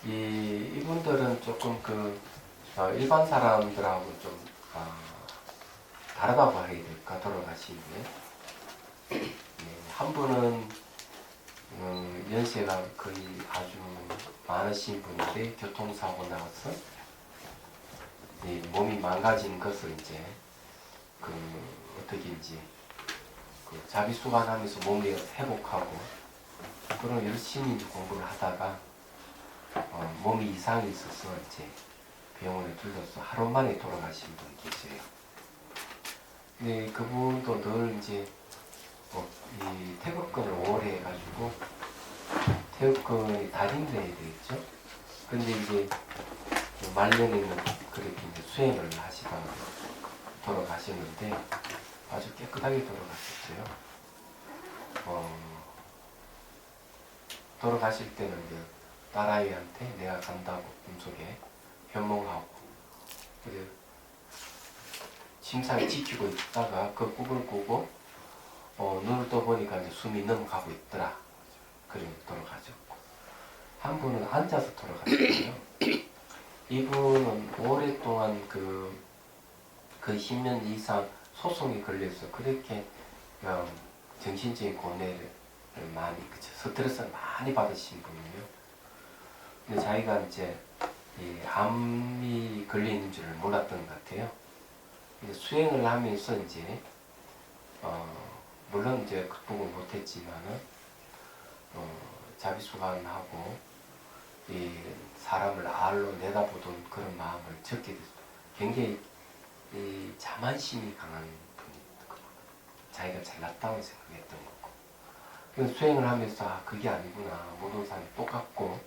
이분들은 조금 일반 사람들하고 좀 다르다고 해야 될까, 돌아가신 게. 한 분은 연세가 거의 아주 많으신 분인데 교통사고 나서 몸이 망가진 것을 이제 어떻게 이제 자비수관하면서 몸이 회복하고 그런 열심히 공부를 하다가 몸이 이상이 있어서 이제 병원에 들려서 하루 만에 돌아가신 분이 계세요. 근데 그분도 늘 이제 이 태극권을 오래 해가지고 태극권이 달인돼야 되겠죠. 근데 이제 말년에는 그렇게 이제 수행을 하시다가 돌아가셨는데 아주 깨끗하게 돌아가셨어요. 돌아가실 때는 이제 딸아이한테 내가 간다고 꿈속에 현몽하고 그래 침상에 지키고 있다가 그 꿈을 꾸고 눈을 떠보니까 이제 숨이 넘어가고 있더라. 그러면 돌아가셨고 한 분은 앉아서 돌아가셨고요. 이분은 오랫동안 그 10년 이상 소송이 걸려서 그렇게 정신적인 고뇌를 많이 스트레스를 많이 받으신 분이에요. 근데 자기가 이제 암이 걸려 있는 줄을 몰랐던 것 같아요. 수행을 하면서 이제 물론 이제 극복을 못했지만은 자비수관하고 이 사람을 알로 내다보던 그런 마음을 적게 됐어요. 굉장히 이 자만심이 강한 분이었고 자기가 잘났다고 생각했던 거고. 그래서 수행을 하면서 그게 아니구나, 모든 사람이 똑같고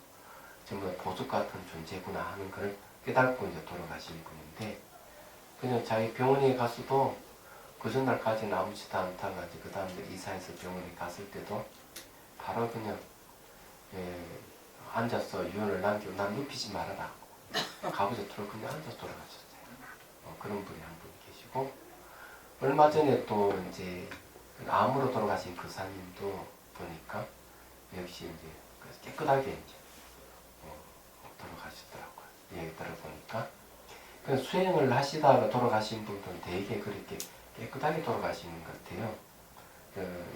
전부 다 보석 같은 존재구나 하는 걸 깨닫고 이제 돌아가신 분인데, 그냥 자기 병원에 가서도 그 전날까지는 아무렇지도 않다가 이제 그 다음에 이사해서 병원에 갔을 때도 바로 그냥 앉아서 유언을 남기고 난 눕히지 말아라. 가보자 털 그냥 앉아서 돌아가셨어요. 그런 분이 한 분 계시고, 얼마 전에 또 이제 암으로 돌아가신 그 사님도 보니까 역시 이제 깨끗하게 이제 돌아가셨더라고요. 얘기 들어보니까. 그래서 수행을 하시다가 돌아가신 분들은 되게 그렇게 깨끗하게 돌아가시는 것 같아요.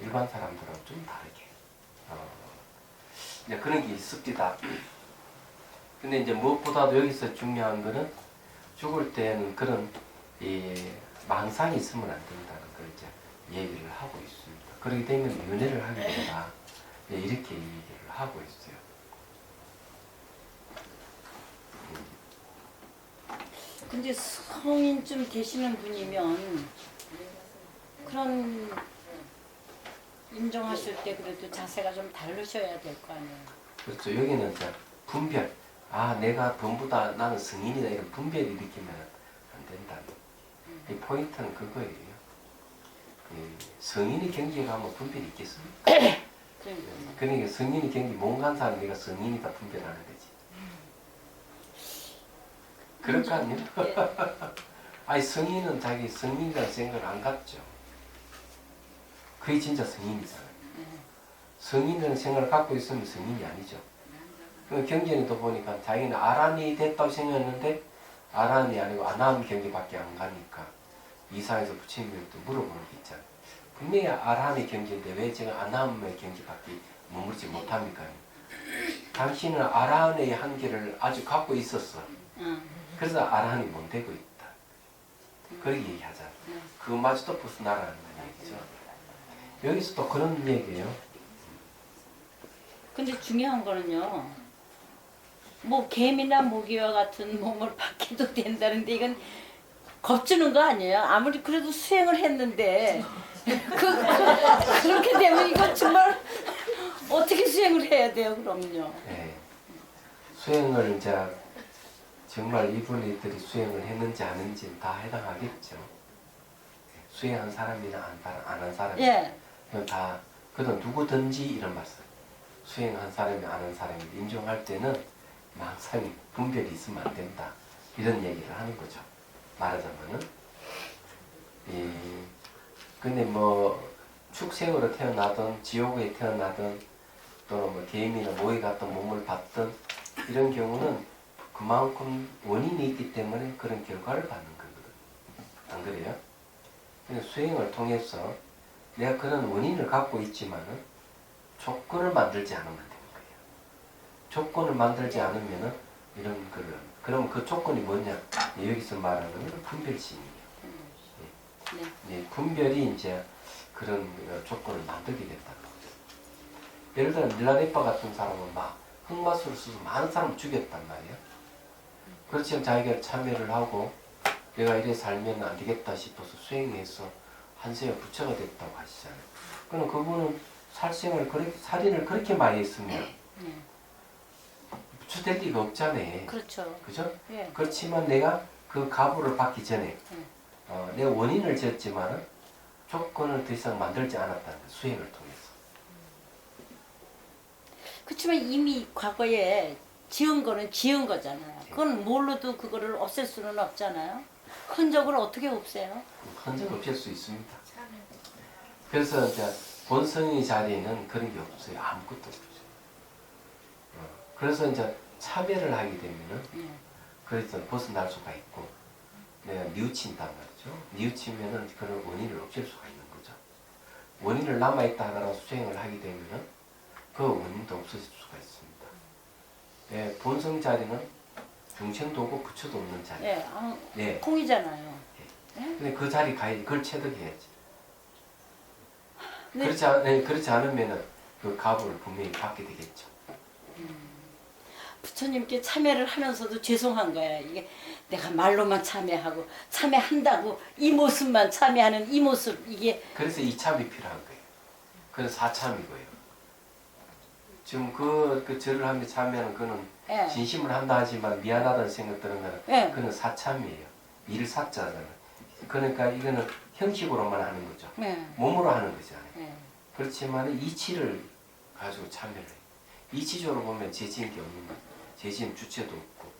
일반 사람들하고 좀 다르게. 이제 그런 게 있습니다. 근데 이제 무엇보다도 여기서 중요한 거는 죽을 때는 그런 망상이 있으면 안 된다는 걸 이제 얘기를 하고 있습니다. 그렇게 되면 윤회를 하게 된다. 이렇게 얘기를 하고 있어요. 근데 성인쯤 되시는 분이면 그런 인정하실 때 그래도 자세가 좀 다르셔야 될 거 아니에요. 그렇죠. 여기는 이제 분별. 내가 전부다, 나는 성인이다, 이런 분별이 느끼면 안 된다. 이 포인트는 그거예요. 성인이 경기에 가면 분별이 있겠습니까? 그러니까 성인이 경기 못 간 사람 내가 성인이다 분별하는 거지. 그럴 거 아니에요? 아니 성인은 자기 성인이라는 생각을 안 갖죠. 그게 진짜 성인이잖아요. 성인이라는 생각을 갖고 있으면 성인이 아니죠. 경전에도 보니까 자기는 아란이 됐다고 생각했는데 아란이 아니고 아나함 경지밖에 안 가니까 이사에서 부처님한테 물어보는 게 있잖아요. 분명히 아란의 경지인데 왜 제가 아나함의 경지밖에 머무르지 못합니까? 당신은 아란의 한계를 아주 갖고 있었어. 그래서 아란이 못 되고 있다. 그렇게 얘기하잖아요. 그마저도 벗어나라는 얘기죠. 여기서 또 그런 얘기예요. 근데 중요한 거는요, 뭐 개미나 모기와 같은 몸을 받기도 된다는데 이건 겁주는 거 아니에요? 아무리 그래도 수행을 했는데 그렇게 되면 이건 정말 어떻게 수행을 해야 돼요? 그럼요. 네. 수행을 이제 정말 이분들이 수행을 했는지 안 했는지는 다 해당하겠죠. 수행한 사람이나 안 한 사람이나 예. 그건 다 그건 누구든지 이런 말씀. 수행한 사람이 안 한 사람이 인정할 때는 망상이 분별이 있으면 안 된다. 이런 얘기를 하는 거죠. 말하자면은 근데 뭐 축생으로 태어나든 지옥에 태어나든 또는 뭐 개미나 모기 같은 몸을 받든 이런 경우는 그만큼 원인이 있기 때문에 그런 결과를 받는 거거든. 안 그래요? 근데 수행을 통해서 내가 그런 원인을 갖고 있지만은 조건을 만들지 않으면 되는 거예요. 조건을 만들지 않으면은 이런 거를 그럼 그 조건이 뭐냐? 여기서 말하는 건 분별심이에요. 네, 분별이 이제 그런 조건을 만들게 된다는 거죠. 예를 들어 밀라네파 같은 사람은 막 흑마술을 써서 많은 사람을 죽였단 말이에요. 그렇지만 자기가 참여를 하고 내가 이래 살면 안 되겠다 싶어서 수행해서 한세가 부처가 됐다고 하시잖아요. 그럼 그분은 살인을 그렇게 많이 했으면 부처 될 리가 없잖아요. 그렇죠. 그죠? 예. 그렇지만 내가 그 가부를 받기 전에 내가 원인을 지었지만 조건을 더 이상 만들지 않았다는 거예요. 수행을 통해서. 그렇지만 이미 과거에 지은 거는 지은 거잖아요. 그건 뭘로도 그거를 없앨 수는 없잖아요. 흔적을 어떻게 없애요? 흔적 없앨 수 있습니다. 그래서 이제 본성의 자리에는 그런 게 없어요. 아무것도 없어요. 그래서 이제 참여를 하게 되면은 그래서 벗어날 수가 있고 내가 뉘우친단 말이죠. 뉘우치면은 그런 원인을 없앨 수가 있는 거죠. 원인을 남아있다 하더라도 수행을 하게 되면은 그 원인도 없어질 수가 있습니다. 예, 본성 자리는 중생도 없고 부처도 없는 자리. 예, 예.空이잖아요. 근데 그 자리 가야지. 그걸 체득해야지. 네. 그렇지 않으면은 그 가부를 분명히 받게 되겠죠. 부처님께 참여를 하면서도 죄송한 거야. 이게 내가 말로만 참여하고 참여한다고 이 모습만 참여하는 이 모습 이게 그래서 이참이 필요한 거예요. 그래서 사참이고요. 지금 그 절을 하며 참여하는 그는 예. 진심을 한다 하지만 미안하다는 생각 들으면 예. 그는 사참이에요. 일 사자잖아요. 그러니까 이거는 형식으로만 하는 거죠. 예. 몸으로 하는 거잖아요. 예. 그렇지만 이치를 가지고 참여를 해요. 이치적으로 보면 죄지은 게 없는 거예요. 죄지은 주체도 없고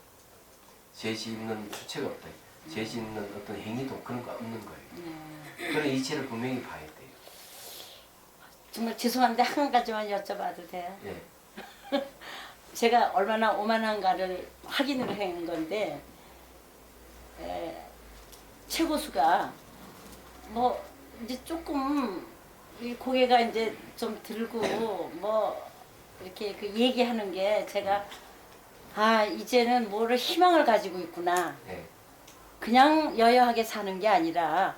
죄 짓는 주체가 없다. 죄 짓는 어떤 행위도 그런 거 없는 거예요. 그런 이치를 분명히 봐야 돼요. 정말 죄송한데 한 가지만 여쭤봐도 돼요? 예. 제가 얼마나 오만한가를 확인을 하는 건데 최고수가 뭐 이제 조금 이 고개가 이제 좀 들고 뭐 이렇게 그 얘기하는 게 제가 아 이제는 뭐를 희망을 가지고 있구나. 예. 그냥 여여하게 사는 게 아니라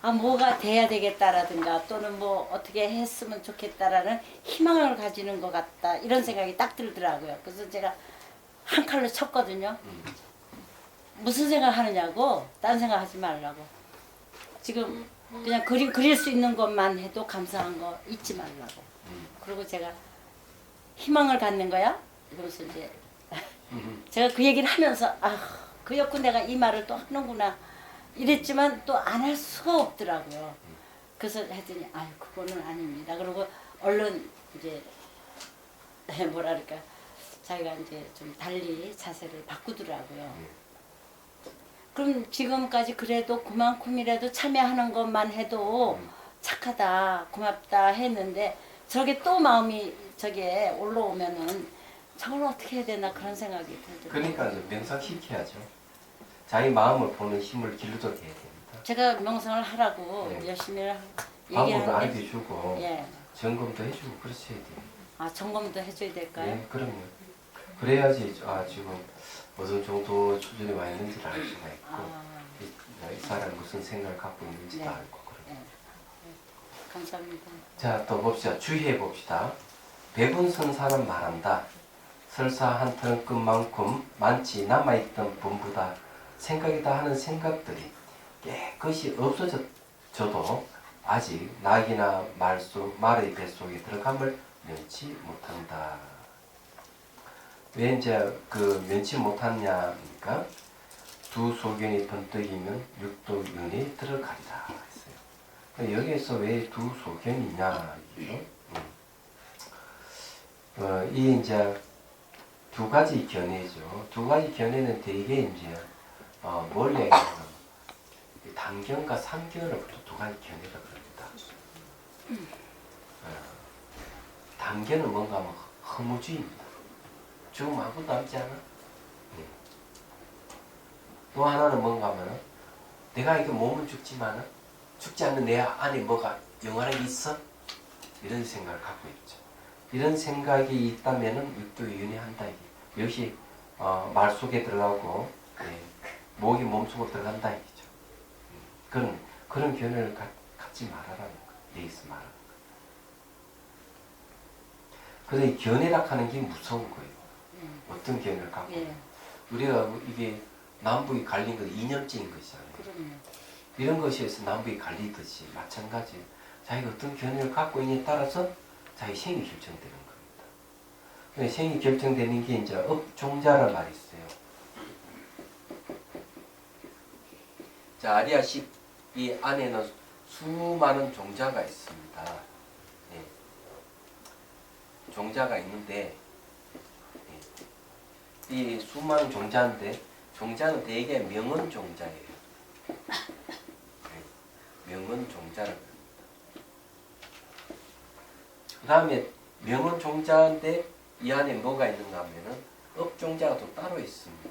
아 뭐가 돼야 되겠다라든가 또는 뭐 어떻게 했으면 좋겠다라는 희망을 가지는 것 같다 이런 생각이 딱 들더라고요. 그래서 제가 한 칼로 쳤거든요. 무슨 생각 하느냐고 딴 생각 하지 말라고. 지금 그냥 그림 그릴 수 있는 것만 해도 감사한 거 잊지 말라고. 그리고 제가 희망을 갖는 거야. 이러면서 이제 제가 그 얘기를 하면서 아 그였고 내가 이 말을 또 하는구나 이랬지만 또 안 할 수가 없더라고요. 그래서 했더니 아유 그거는 아닙니다. 그리고 얼른 이제 뭐랄까 자기가 이제 좀 달리 자세를 바꾸더라고요. 그럼 지금까지 그래도 그만큼이라도 참여하는 것만 해도 착하다 고맙다 했는데 저게 또 마음이 저게 올라오면은 저걸 어떻게 해야 되나 그런 생각이 들더라고요. 그러니까 이제 명상시켜야죠. 자기 마음을 보는 힘을 길러줘야 됩니다. 제가 명상을 하라고 네. 열심히 방법을 얘기하는데 알려주고 예. 점검도 해주고 그렇지 해야 돼요. 아 점검도 해줘야 될까요? 네, 그럼요. 그래야지 아 지금 어느 정도 수준에 와 있는지를 알 수가 있고 아, 이 사람 무슨 생각을 갖고 있는지도 네. 알고 그래요. 예. 감사합니다. 자, 또 봅시다. 주의해 봅시다. 배분선 사람 말한다. 설사 한 털끝만큼 많지 남아있던 본보다 생각이다 하는 생각들이 깨끗이 없어져도 아직 낙이나 말의 뱃속에 들어감을 면치 못한다. 왜 이제 그 면치 못하냐니까 두 소견이 번뜩이면 육도윤이 들어가리라 했어요. 여기에서 왜 두 소견이냐 이죠? 이 이제 두 가지 견해죠. 두 가지 견해는 대개 이제 뭘 얘기하냐면 단견과 삼견으로부터 두 가지 견해가 그럽니다. 단견은 뭔가 뭐 허무주의입니다. 죽으면 아무것도 남지 않아. 예. 또 하나는 뭔가 하면은 내가 이게 몸은 죽지만은 죽지 않는 내 안에 뭐가 영원하게 있어? 이런 생각을 갖고 있죠. 이런 생각이 있다면은 육도에 윤회한다 이게. 역시 말 속에 들어가고 예, 목이 몸속으로 들어간다 이거죠. 그런 견해를 갖지 말아라는 거. 여기서 말하는 거. 그래서 이 견해라 하는 게 무서운 거예요. 어떤 견해를 갖고 예. 우리가 이게 남북이 갈린 건 이념적인 것이잖아요. 그럼요. 이런 것에서 남북이 갈리듯이 마찬가지 자기가 어떤 견해를 갖고 있느냐에 따라서 자기 생이 결정되는 겁니다. 근데 생이 결정되는 게 이제 업종자란 말이 있어요. 자, 아리아식 안에는 수많은 종자가 있습니다. 예. 종자가 있는데 예. 이 수많은 종자인데 종자는 대개 명언 종자예요. 예. 명언 종자를 그 다음에 명언 종자인데 이 안에 뭐가 있는가 하면은 업종자가 또 따로 있습니다.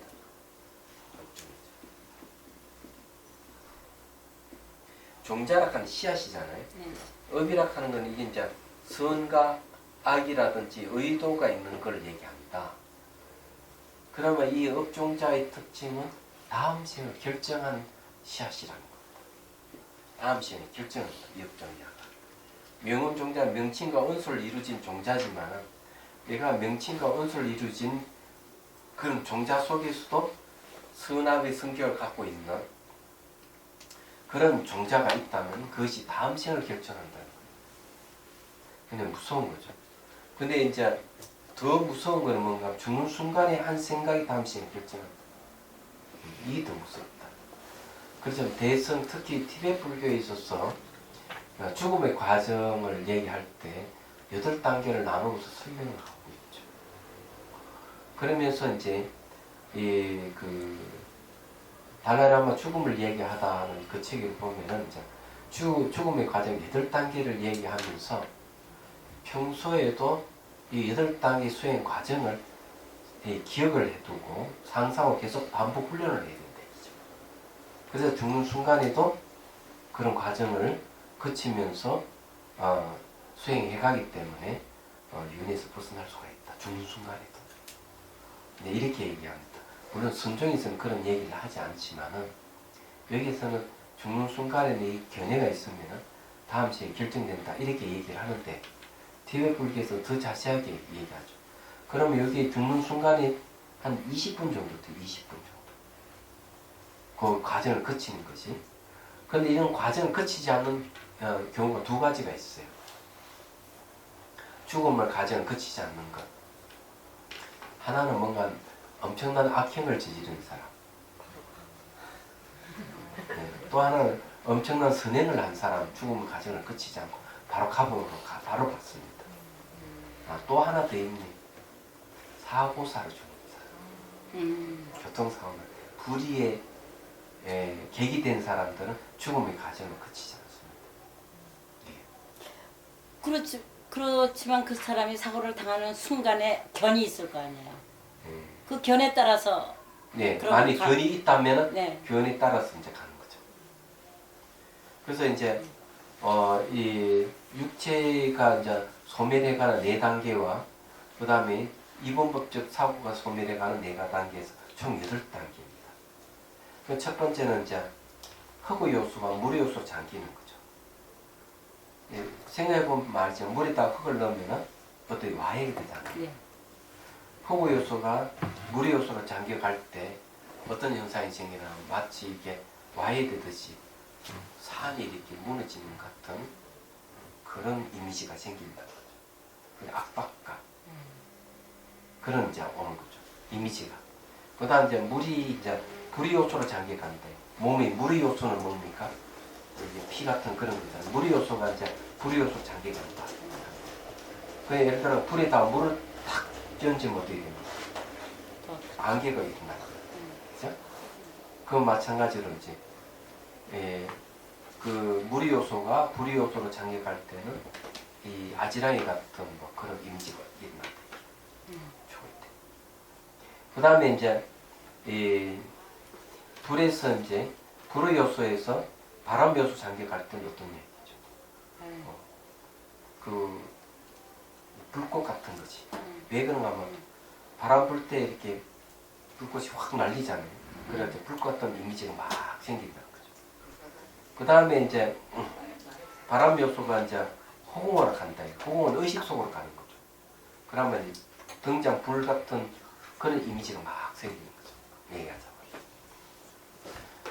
종자라 하는 씨앗이잖아요. 네. 업이라 하는 건 이게 이제 선과 악이라든지 의도가 있는 걸 얘기합니다. 그러면 이 업종자의 특징은 다음 생을 결정하는 씨앗이라는 겁니다. 다음 생을 결정합니다. 이 업종자가. 명언 종자는 명칭과 언소를 이루어진 종자지만 내가 명칭과 언소를 이루어진 그런 종자 속에서도 선악의 성격을 갖고 있는 그런 종자가 있다면 그것이 다음 생을 결정한다는 거예요. 근데 무서운 거죠. 근데 이제 더 무서운 거는 뭔가 죽는 순간에 한 생각이 다음 생을 결정한다. 이게 더 무섭다. 그래서 대성 특히 티베트 불교에 있어서 죽음의 과정을 얘기할 때 8단계를 나누어서 설명을 하고 있죠. 그러면서 이제 달라이라마 죽음을 얘기하다는 그 책을 보면은 이제 죽음의 과정 8단계를 얘기하면서 평소에도 이 8단계 수행 과정을 기억을 해두고 상상하고 계속 반복 훈련을 해야 된다. 그래서 죽는 순간에도 그런 과정을 거치면서 수행해 가기 때문에 윤회에서 벗어날 수가 있다. 죽는 순간에도. 네, 이렇게 얘기합니다. 물론 순종에서는 그런 얘기를 하지 않지만은 여기에서는 죽는 순간에 이 견해가 있으면 다음 시에 결정된다 이렇게 얘기를 하는데 티베트 불교에서 더 자세하게 얘기하죠. 그러면 여기 죽는 순간에 한 20분 정도 돼요. 20분 정도. 그 과정을 거치는 것이. 그런데 이런 과정을 거치지 않는 경우가 두 가지가 있어요. 죽음을 과정을 거치지 않는 것. 하나는 뭔가 엄청난 악행을 저지른 사람. 네, 또 하나는 엄청난 선행을 한 사람, 죽음의 과정을 거치지 않고 바로 감옥으로 바로 갔습니다. 또 하나 더 있네. 사고사로 죽는 사람. 교통사고는 불의에 계기 된 사람들은 죽음의 과정을 거치지 않습니다. 예. 그렇지만 그 사람이 사고를 당하는 순간에 견이 있을 거 아니에요. 그 견에 따라서 네, 만약 견이 있다면 네. 견에 따라서 이제 가는 거죠. 그래서 이제 이 육체가 이제 소멸해가는 4단계와 그 다음에 이분법적 사고가 소멸해가는 4단계에서 총 8단계입니다. 그 첫 번째는 이제 흙의 요소가 물의 요소로 잠기는 거죠. 예, 생각해보면 말이죠. 물에다가 흙을 넣으면 어떻게 와해가 되잖아요. 네. 흙의 요소가 물의 요소로 잠겨갈 때 어떤 현상이 생기냐면 마치 이게 와해되듯이 산이 이렇게 무너지는 같은 그런 이미지가 생긴다는 거죠. 압박감. 그런 이제 오는 거죠. 이미지가. 그 다음 이제 물이 이제 불의 요소로 잠겨간대. 몸의 물의 요소는 뭡니까? 이게 피 같은 그런 거잖아요. 물의 요소가 이제 불의 요소로 잠겨간다. 그 예를 들어 불에다가 물을 탁 던지면 어떻게 됩니까? 안개가 일어나요. 그죠? 그건 마찬가지로 이제 그 물의 요소가 불의 요소로 잠겨갈 때는 이 아지랑이 같은 뭐 그런 이미지가 일어난다. 초일 때. 그 다음에 이제 이 불에서 이제 불의 요소에서 바람 요소 장기갈 때는 어떤 얘기죠? 그 불꽃 같은 거지. 왜 그런가 하면 바람 불 때 이렇게 불꽃이 확 날리잖아요. 그래서 불꽃 같은 이미지가 막 생긴다는 거죠. 그 다음에 이제 바람 요소가 이제 허공으로 간다. 허공은 의식 속으로 가는 거죠. 그러면 등장 불 같은 그런 이미지가 막 생기는 거죠. 얘기하자면.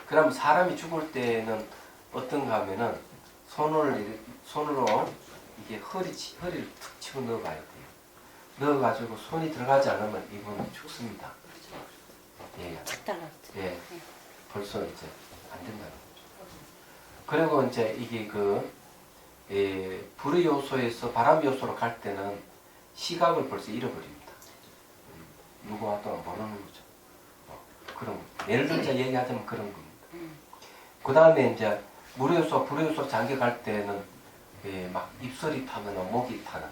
그럼 사람이 죽을 때는 어떤가 하면은 손으로 이게 허리를 툭 치고 넣어봐야 돼요. 넣어가지고 손이 들어가지 않으면 이분은 죽습니다. 예. 착 달라붙어. 예. 벌써 이제 안 된다는 거죠. 그리고 이제 이게 불의 요소에서 바람 요소로 갈 때는 시각을 벌써 잃어버립니다. 누구와 또 모르는 거죠. 그런 거. 예를 들자 얘기하자면 그런 겁니다. 그 다음에 이제 물의 요소, 불의 요소로 잠겨갈 때는 막 입술이 타거나 목이 타는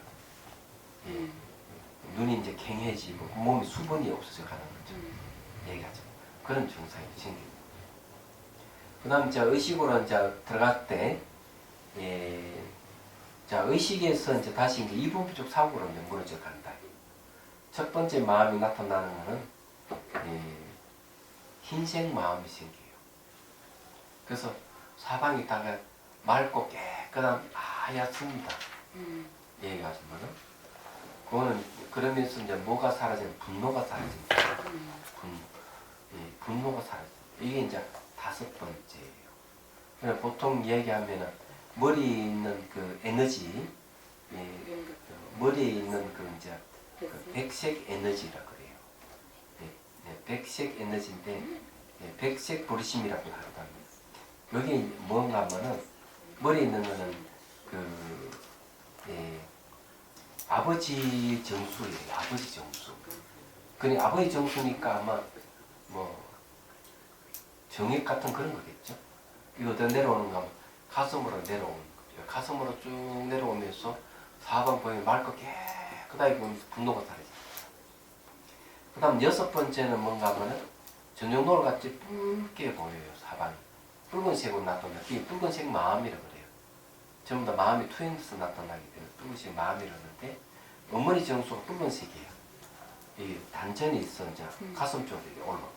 눈이 이제 갱해지고 몸이 수분이 없어져 가는 거죠. 얘기하죠. 그런 증상이 생깁니다. 그 다음 이제 의식으로 이제 들어갈 때 자, 의식에서 이제 다시 이제 이분부족 사고로 이제 무너져 간다. 첫 번째 마음이 나타나는 것은 흰색 마음이 생겨요. 그래서 사방이다가 맑고 깨끗한 하얗습니다. 얘기하시면은 그거는 그러면서 이제 뭐가 사라지면 분노가 사라집니다. 분노가 사라져. 이게 이제 다섯 번째예요. 그래서 보통 얘기하면은 머리에 있는 그 에너지, 머리에 있는 그 이제 그 백색 에너지라 그래요. 백색 에너지인데 백색 보리심이라고 하거든요. 여기 뭔가 하면은 머리에 있는 거는 아버지 정수예요. 아버지 정수. 그러니까 아버지 정수니까 아마 뭐 정액 같은 그런 거겠죠. 이거 어디 내려오는 거 가슴으로 내려오는 거죠. 가슴으로 쭉 내려오면서 사방 보이면 맑고 깨끗하게 보면서 분노가 사라져요. 그 다음 여섯 번째는 뭔가 하면은 저녁노을 같이 붉게 보여요. 사방이. 붉은색으로 나타나요. 이게 붉은색 마음이라고 그래요. 전부 다 마음이 투영돼서 나타나기 때문에 붉은색 마음이라는데 어머니 정수가 붉은색이에요. 이 단전이 있어 이제 가슴 쪽에 올라오는 거.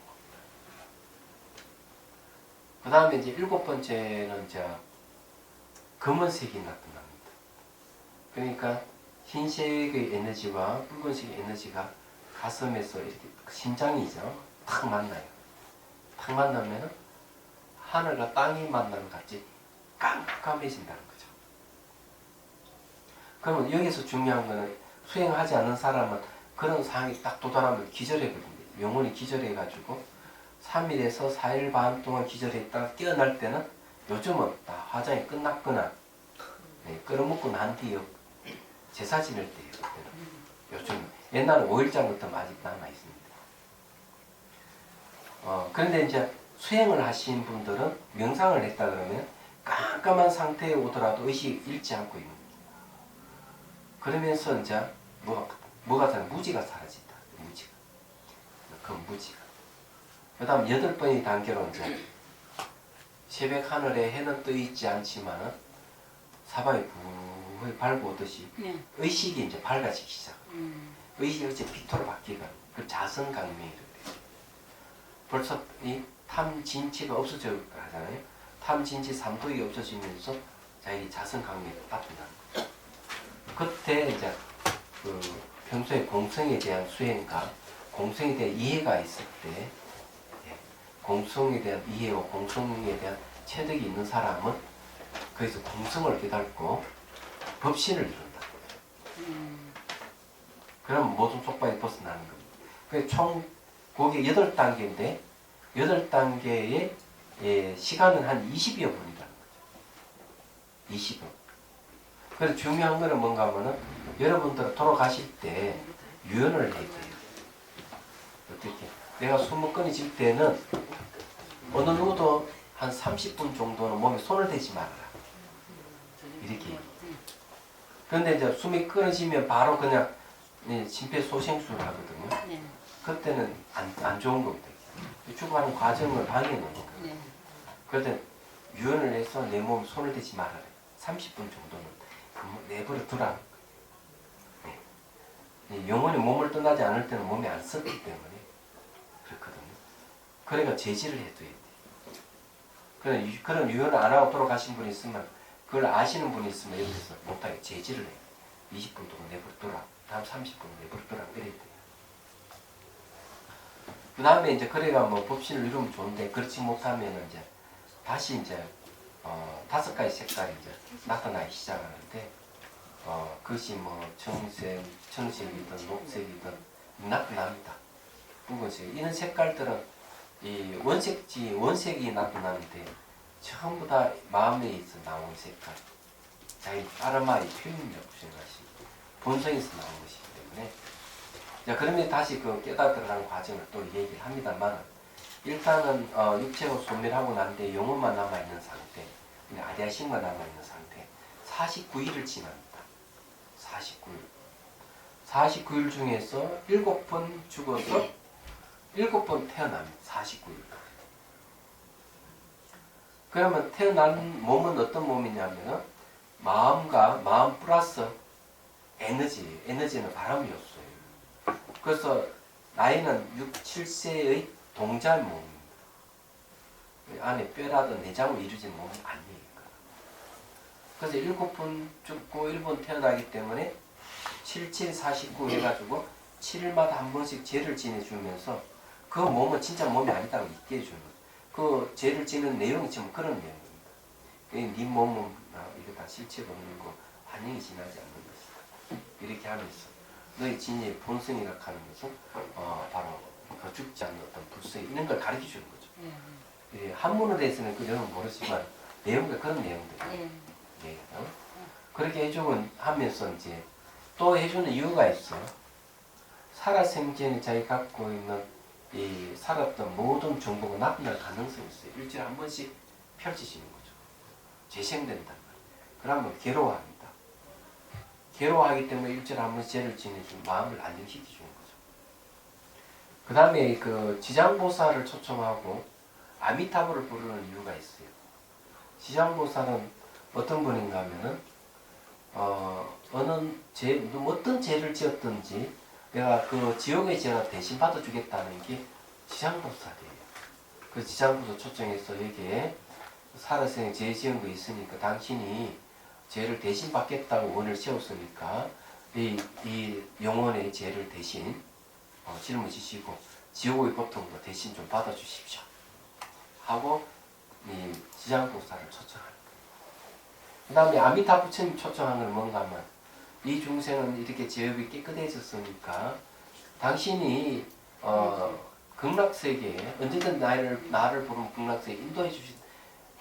그 다음에 이제 일곱 번째는 이제 검은색이 나타납니다. 그러니까 흰색의 에너지와 붉은색의 에너지가 가슴에서 이렇게 심장이죠. 탁 만나요. 탁 만나면은 하늘과 땅이 만나는 같이 깜깜해진다는 거죠. 그러면 여기서 중요한 거는 수행하지 않는 사람은 그런 상황이 딱 도달하면 기절해거든요. 영혼이 기절해가지고 3일에서 4일 반 동안 기절했다가 깨어날 때는 요즘은 다 화장이 끝났거나 끌어먹고 난 뒤에 제사 지낼 때예요. 그때는. 요즘 옛날은 5일장부터 아직 남아있습니다. 그런데 이제 수행을 하신 분들은 명상을 했다 그러면 깜깜한 상태에 오더라도 의식이 잃지 않고 있는 거예요. 그러면서 이제 뭐가 사라? 무지가 사라진다. 무지가. 그 무지가. 그 다음 8번의 단계로 이제 새벽 하늘에 해는 떠 있지 않지만은 사방이 부히 밝아오듯이 의식이 이제 밝아지기 시작합니다. 의식이 이제 빛으로 바뀌고 그 자성강명이라고 해요. 벌써 이 탐진치가 없어져 하잖아요. 탐진치 삼독이 없어지면서 자기 자성강명이 나타나는 거죠. 그때 이제 그 평소에 공성에 대한 수행과 공성에 대한 이해가 있을 때 공성에 대한 이해와 공성에 대한 체득이 있는 사람은 거기서 공성을 깨닫고 법신을 이룬다. 그럼 모든 속박이 벗어나는 겁니다. 그래서 총 그게 8단계인데 8단계의 시간은 한 20여 분이라는 거죠. 20분. 그래서 중요한 거는 뭔가 하면은 여러분들 돌아가실 때 유연을 해야 돼요. 어떻게? 내가 숨을 끊어질 때는 어느 누구도 한 30분 정도는 몸에 손을 대지 말아라. 이렇게. 그런데 이제 숨이 끊어지면 바로 그냥 심폐소생술을 하거든요. 그때는 안 좋은 겁니다. 죽어가는 과정을 방해하는 거예요. 네. 그럴 때 유연을 해서 내 몸 손을 대지 말아라. 30분 정도는 내버려 두라. 네. 영원히 몸을 떠나지 않을 때는 몸이 안 썼기 때문에 그렇거든요. 그러니까 제지를 해둬야 돼. 그런 유연을 안 하고 돌아가신 분이 있으면 그걸 아시는 분이 있으면 여기서 못하게 제지를 해. 20분 동안 내버려 두라. 다음 30분 내버려 두라. 이래야 돼요. 그 다음에 이제 그래가 뭐 법신을 이루면 좋은데 그렇지 못하면 이제 다시 이제 5가지 색깔이 이제 나타나기 시작하는데 그것이 뭐 청색이든 녹색이든 나타납니다. 붉은색 이런 색깔들은 이 원색이 나타나는데 전부 다 마음에서 나온 색깔, 자기 아르마의 표현력 생각하시고 본성에서 나온 것이기 때문에 자 그러면 다시 그 깨닫으라는 과정을 또 얘기를 합니다만 일단은 육체가 소멸하고 난데 영혼만 남아있는 상태, 아디아신만 남아있는 상태 49일을 지납니다. 49일 중에서 7번 죽어서 7번 태어납니다. 49일. 그러면 태어난 몸은 어떤 몸이냐면 마음과 마음 플러스 에너지는 바람이 없어요. 그래서 나이는 6, 7세의 동자의 몸입니다. 안에 뼈라든 내장으로 이루어진 몸이 아니에요. 그래서 7번 죽고 1번 태어나기 때문에 77, 49 해가지고 7일마다 한 번씩 죄를 지내주면서 그 몸은 진짜 몸이 아니다고 있게 해주는 거죠. 그 죄를 지는 내용이 지금 그런 내용입니다. 네 몸은 이거 다 실체가 없는 거 환영이 지나지 않는 것이다. 이렇게 하면서 너희 진리의 본성이라 하는 것은 바로 그 죽지 않는 어떤 불성 이런 걸 가르쳐 주는 거죠. 한문에 대해서는 그 내용은 모르지만 내용도 그런 내용들이에요. 그렇게 해주고 하면서 이제 또 해주는 이유가 있어요. 살아생전에 자기 갖고 있는 이 살았던 모든 정보가 나타날 가능성이 있어요. 일주일에 한 번씩 펼치시는 거죠. 재생된단 말이에요. 그러면 괴로워합니다. 괴로워하기 때문에 일주일에 한 번씩 죄를 지내주고 마음을 안정시켜 주는 거죠. 그 다음에 그 지장보살을 초청하고 아미타불을 부르는 이유가 있어요. 지장보살은 어떤 분인가 하면은 어떤 죄를 지었든지 내가 그 지옥의 죄가 대신 받아주겠다는 게 지장보살이에요. 그 지장보살 초청해서 여기에 살아생에 죄 지은 거 있으니까 당신이 죄를 대신 받겠다고 원을 세웠으니까 이 영혼의 죄를 대신 짊어지시고 지옥의 고통도 대신 좀 받아주십시오. 하고 이 지장보살을 초청합니다. 그 다음에 아미타 부처님 초청한 건 뭔가 하면 이 중생은 이렇게 죄업이 깨끗해졌으니까 당신이 극락세계에 언제든 나를 부르면 극락세계에 인도해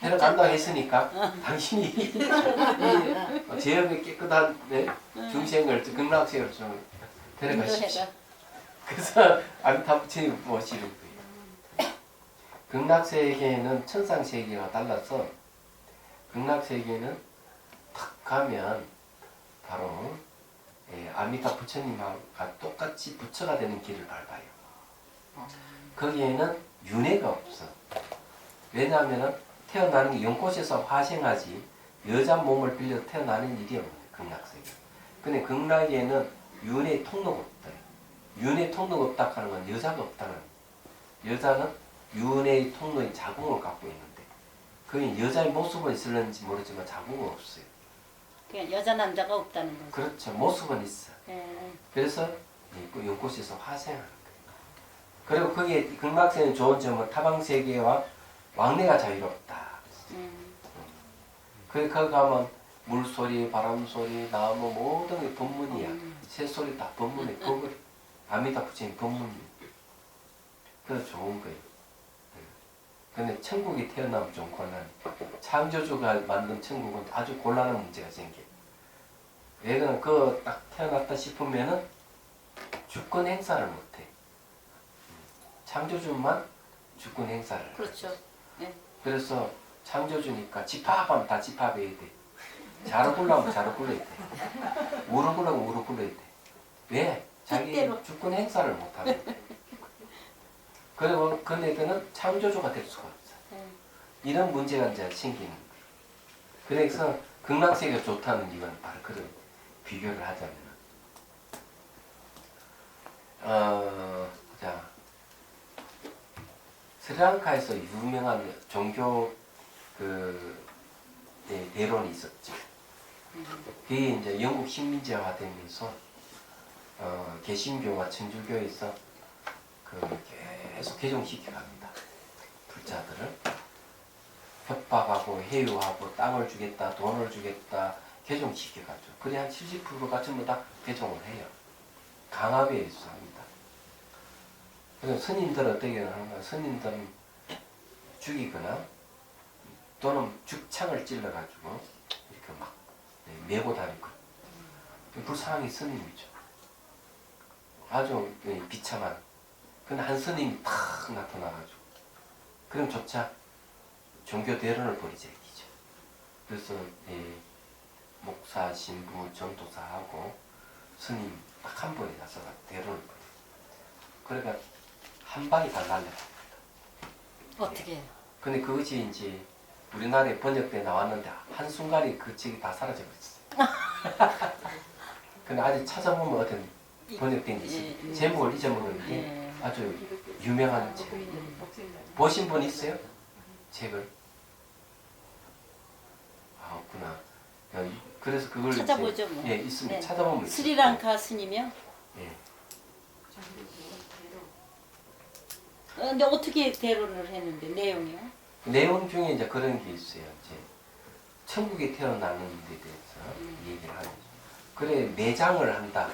데려간다고 했으니까 당신이 이 죄업이 깨끗한 중생을 극락세계로 좀 데려가십시오. 그래서 아미타 부처님 모시는 거예요. 극락세계는 천상세계와 달라서 극락세계는 탁 가면 바로 아미타 부처님과 똑같이 부처가 되는 길을 밟아요. 거기에는 윤회가 없어. 왜냐하면 태어나는 게 연꽃에서 화생하지 여자 몸을 빌려 태어나는 일이 없는 극락세계. 근데 극락에는 윤회 통로가 없다. 윤회 통로가 없다 하는 건 여자가 없다는 거예요. 여자는 윤회의 통로인 자궁을 갖고 있는데 그게 여자의 모습은 있을는지 모르지만 자궁은 없어요. 그냥 여자 남자가 없다는 거죠. 그렇죠. 모습은 있어. 그래서 그 연꽃에서 화생하는 거예요. 그리고 거기에 극락세계는 좋은 점은 타방세계와 왕래가 자유롭다. 거기 가면 물소리, 바람소리, 나무 모든 게 법문이야. 새소리 다 법문이야. 그거 아미타 부처님 법문이야. 그래서 좋은 거예요. 근데 천국이 태어나면 좀 곤란해. 창조주가 만든 천국은 아주 곤란한 문제가 생겨. 왜냐면 그 딱 태어났다 싶으면은 주권 행사를 못해. 창조주만 주권 행사를. 그렇죠. 네. 그래서 창조주니까 집합하면 다 집합해야 돼. 자로 굴러면 자로 굴러야 돼. 우로 굴러면 우로 굴러야 돼. 왜? 자기 뜻대로. 주권 행사를 못하면 돼. 그리고 그 애들은 창조주가 될 수가 없어요. 이런 문제가 이제 생기는 거예요. 그래서 극락세계가 좋다는 이유는 바로 그런 비교를 하자면, 자, 스리랑카에서 유명한 종교 대론이 있었죠. 그게 이제 영국 식민지화가 되면서 개신교와 천주교에서 계속 개종시켜갑니다. 불자들을 협박하고 해유하고 땅을 주겠다, 돈을 주겠다, 개종시켜가죠. 그래 한 70%가 전부 다 개종을 해요. 강압에 의해서 합니다. 그래서 스님들은 어떻게 하는가? 스님들은 죽이거나 또는 죽창을 찔러가지고 이렇게 막 메고 다니고, 불쌍하게 스님이죠. 아주 비참한. 근데 한 스님이 탁 나타나가지고, 그럼 조차 종교 대련을 벌이자 얘기죠. 그래서 목사, 신부, 전도사하고 스님 딱 한 번에 나서가 대련을 벌여요. 그러니까 한 방에 다 날려갑니다. 어떻게 해요? 근데 그것이 이제 우리나라에 번역돼 나왔는데 한순간에 그 책이 다 사라져버렸어요. 근데 아직 찾아보면 어떤 번역된 게 있어요. 제목을 잊어먹었는데 아주 유명한 책. 보신 분 있어요? 책을? 아, 없구나. 그래서 그걸 찾아보죠, 이제, 뭐. 예, 있습니다. 네. 찾아보면 있어요. 스리랑카 스님이요? 예. 근데 어떻게 대론을 했는데 내용이요? 내용 중에 이제 그런 게 있어요. 이제 천국에 태어나는 데 대해서 얘기를 하는 거죠. 그래 매장을 한다.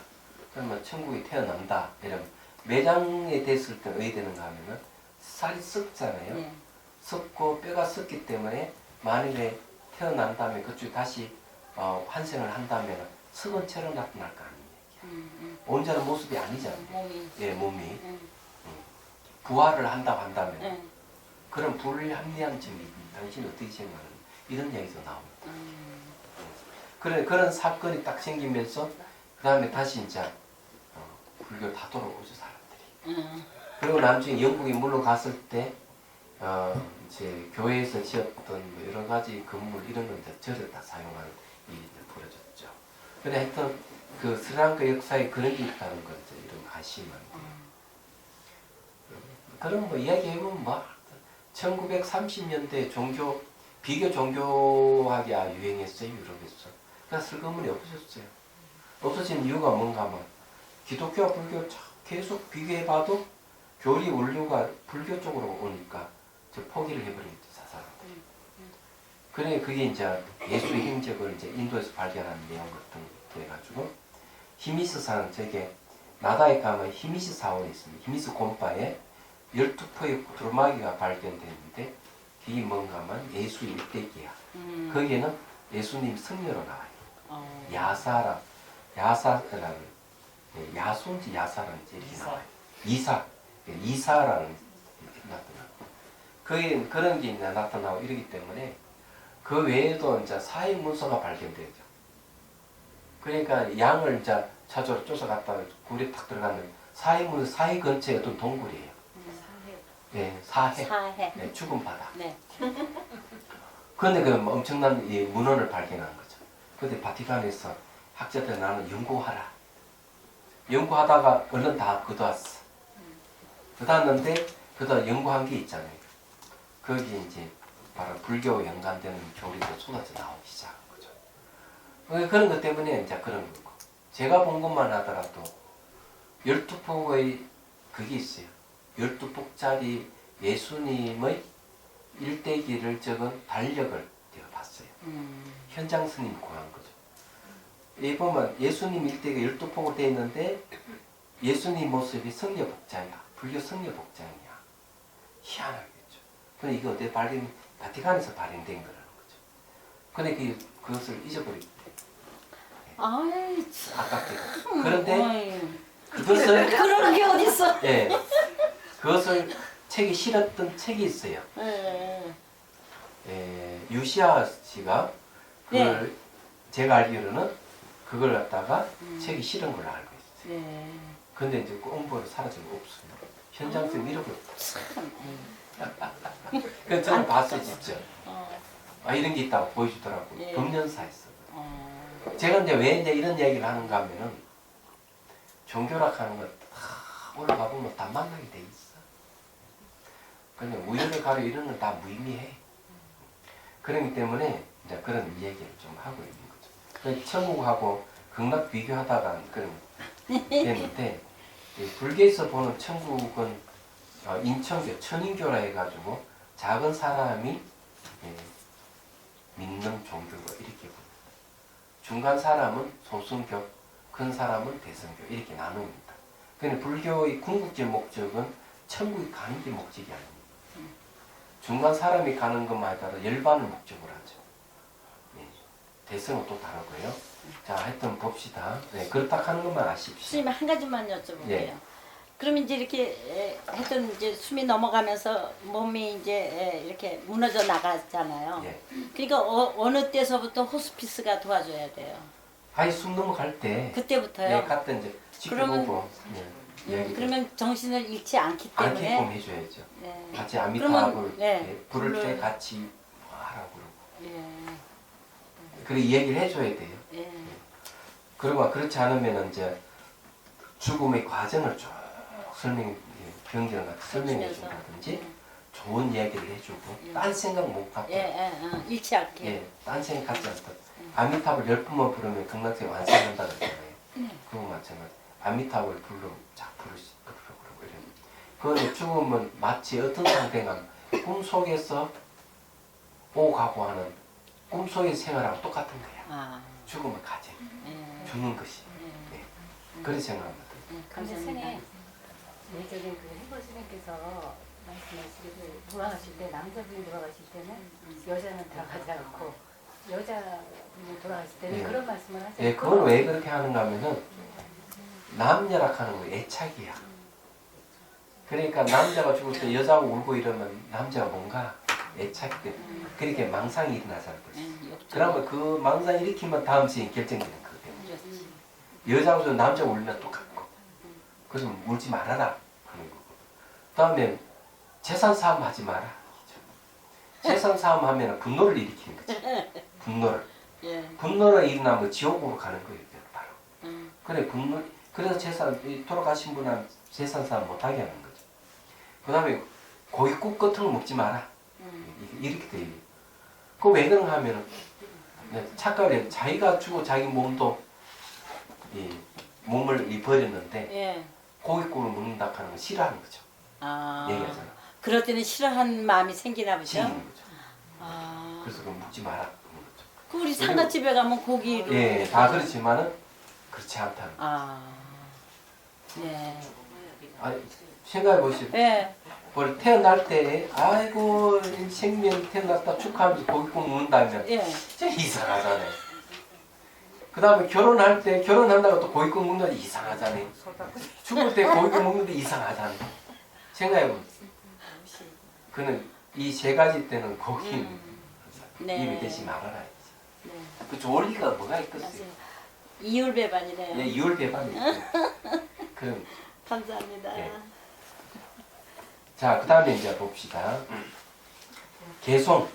그러면 천국에 태어난다. 이러면 매장에 됐을 때 왜 되는가 하면은 살이 썩잖아요. 네. 썩고 뼈가 썩기 때문에 만일에 태어난다면 그쪽에 다시 환생을 한다면 썩은 채로 나타날 거 아니에요. 온전한 모습이 아니잖아요. 몸이. 예, 몸이. 부활을 한다고 한다면 네. 그런 불합리한 점이 당신이 어떻게 생각하는 이런 이야기도 나옵니다. 그런 사건이 딱 생기면서 그 다음에 다시 이제 불교 다 돌아오죠 사람들이. 그리고 나중에 영국에 물러갔을 때 이제 교회에서 지었던 뭐 여러 가지 건물 이런 걸 이제 절에 다 사용하는 일이 이제 벌어졌죠. 근데 하여튼 그 스리랑카 역사에 그런 게 있다는 걸 이제 이런 거 아시면 돼요. 그런 뭐 이야기해보면 뭐 1930년대 비교 종교학이 유행했어요 유럽에서. 그래서 슬그머니 없어졌어요. 없어진 이유가 뭔가 하면 기독교와 불교 계속 비교해봐도 교리 원류가 불교 쪽으로 오니까 포기를 해버리겠죠 사람들이. 그래 그게 이제 예수의 행적을 이제 인도에서 발견한 내용 같은 거 해가지고 히미스사는 저게 나다에 가면 히미스 사원이 있습니다. 히미스 곰바에 12포의 두루마기가 발견됐는데 그게 뭔가 하면 예수 일대기야. 거기에는 예수님 성녀로 나와요. 야사라는 야손지 야사라는지 이렇게 나와요. 이사라는 이렇게 나타나고 거기에 그런 게 이제 나타나고 이러기 때문에 그 외에도 이제 사회 문서가 발견되죠. 그러니까 양을 이제 찾으러 쫓아갔다가 굴에 탁 들어가는 사회 근처에 어떤 동굴이에요. 네, 사해. 네, 죽은 바다. 네. 그런데 그 엄청난 이 문헌을 발견한 거죠. 그런데 바티칸에서 학자들 나는 연구하라. 연구하다가 얼른 다 거둬왔어. 거둬왔는데 거기다 연구한 게 있잖아요. 거기 이제 바로 불교 연관되는 교리도 쏟아져 나오기 시작한 거죠. 그런 것 때문에 이제 그런 거고. 제가 본 것만 하더라도 12폭의 그게 있어요. 12폭짜리 예수님의 일대기를 적은 달력을 제가 봤어요. 현장 스님이 구한 거죠. 이 보면 예수님 일대기가 12폭으로 되어 있는데 예수님 모습이 성녀 복장이야. 불교 성녀 복장이야. 희한하겠죠. 근데 이거 어떻게 바티칸에서 발행된 거라는 거죠. 근데 그것을 잊어버리기 때문에. 아이, 아깝게도. 그런데 아이, 그것을 그런 게 어딨어? 예, 그것을 책에 실었던 책이 있어요. 유시아 씨가 그걸 제가 알기로는 그걸 갖다가 책에 실은 걸로 알고 있어요. 근데 이제 그 공부를 사라진 거 없어요. 현장에서 밀어버려. 참. 그 저는 봤어요 진짜. 어. 아 이런 게 있다고 보여주더라고요. 예. 금년사에서. 어. 제가 이제 왜 이제 이런 이야기를 하는가 하면은 종교락 하는 거 다 올라가 보면 다 만나게 돼 있어. 그냥 우연을 가려 이런 건 다 무의미해. 그렇기 때문에 이제 그런 얘기를 좀 하고 있는 거죠. 그래서 천국하고 극락 비교하다가 그런 됐는데 불교에서 보는 천국은 인천교, 천인교라 해가지고 작은 사람이 믿는 종교가 이렇게 보여요. 중간 사람은 소승교, 큰 사람은 대승교 이렇게 나눕니다. 그런데 불교의 궁극적 목적은 천국에 가는 게 목적이 아닙니다. 중간 사람이 가는 것만 따라 열반을 목적으로 하죠. 네. 대승은 또 다르고요. 자, 하여튼 봅시다. 네, 그렇다 하는 것만 아십시오. 스님 한 가지만 여쭤볼게요. 예. 그러면 이제 이렇게 하여튼 이제 숨이 넘어가면서 몸이 이제 이렇게 무너져 나가잖아요. 예. 그러니까 어느 때서부터 호스피스가 도와줘야 돼요. 아이 숨 넘어갈 때 그때부터요. 네, 갔다 이제 지켜보고 그러면 정신을 잃지 않기 때문에 안게끔 해줘야죠. 예. 같이 아미타불 그러면, 네, 부를 때 불을- 같이 하라고 그러고 예. 그래 얘기를 해줘야 돼요. 예. 그리고 그렇지 않으면 이제 죽음의 과정을 쭉 병경 같은 설명해 해주면서. 준다든지 좋은 이야기를 해주고 예. 딴 생각 못 갖고 잃지 않게. 예, 딴 생각 갖지 않고 아미타불 10번만 부르면 극락세 완성한다 그러잖아요. 그거 마찬가지. 아미타불 부르라고 그러고 이래요. 그거는 죽으면 마치 어떤 상태가 꿈속에서 오가고 하는 꿈속의 생활하고 똑같은 거야. 아, 죽으면 가지. 예. 죽는 것이. 예. 네. 그렇게 생각합니다. 예, 근데 감사합니다. 스님, 예전에 그 해보스님께서 말씀하시기를 돌아가실 때 남자분이 돌아가실 때는 여자는 들어가지 않고 여자분이 돌아가실 때는 예. 그런 말씀을 하세요. 예, 그건 왜 그렇게 하는가 하면은 남녀라 하는 거 애착이야. 그러니까 남자가 죽을 때 여자가 울고 이러면 남자가 뭔가 애착이 돼. 그렇게 망상이 일어나잖아요. 그러면 그 망상 일으키면 다음 시에 결정되는 거거든요. 여자가 죽으면 남자가 울면 똑같고. 그래서 울지 말아라 하는 거고. 다음에 재산 싸움 하지 마라. 재산 싸움 하면 분노를 일으키는 거지. 분노를. 예. 분노가 일어나면 지옥으로 가는 거예요. 바로. 음. 그래 분노. 그래서 재산 돌아가신 분은 재산 싸움 못하게 하는 거죠. 그 다음에 고깃국 같은 거 먹지 마라. 이렇게 돼요. 그 왜 그런가 하면은 착각을 자기가 주고 자기 몸도 이 몸을 버렸는데 예. 고깃국을 먹는다 하는 거 싫어하는 거죠. 아. 얘기하잖아. 그럴 때는 싫어하는 마음이 생기나 보죠. 싫는 거죠. 아. 그래서 그럼 먹지 마라 하는 거죠. 그 우리 상가집에 가면 고기로. 예, 다 그렇지만은 그렇지 않다는 거. 아. 예. 아니, 생각해 보시오. 예. 뭘 태어날 때 아이고 생명 태어났다 축하하면서 고깃국 먹는다면 예. 진짜 이상하잖아요. 그 다음에 결혼할 때 결혼한다고 또 고깃국 먹는 게 이상하잖아요. 죽을 때 고깃국 먹는데 이상하잖아요. 생각해보세요. 그는 이 세 가지 때는 고기 네. 입에 대지 말아라. 네. 그 좋을 리가 뭐가 있겠어요. 맞아요. 이율배반이네요. 예, 이율배반이 그럼 감사합니다. 예. 자, 그 다음에 이제 봅시다. 개송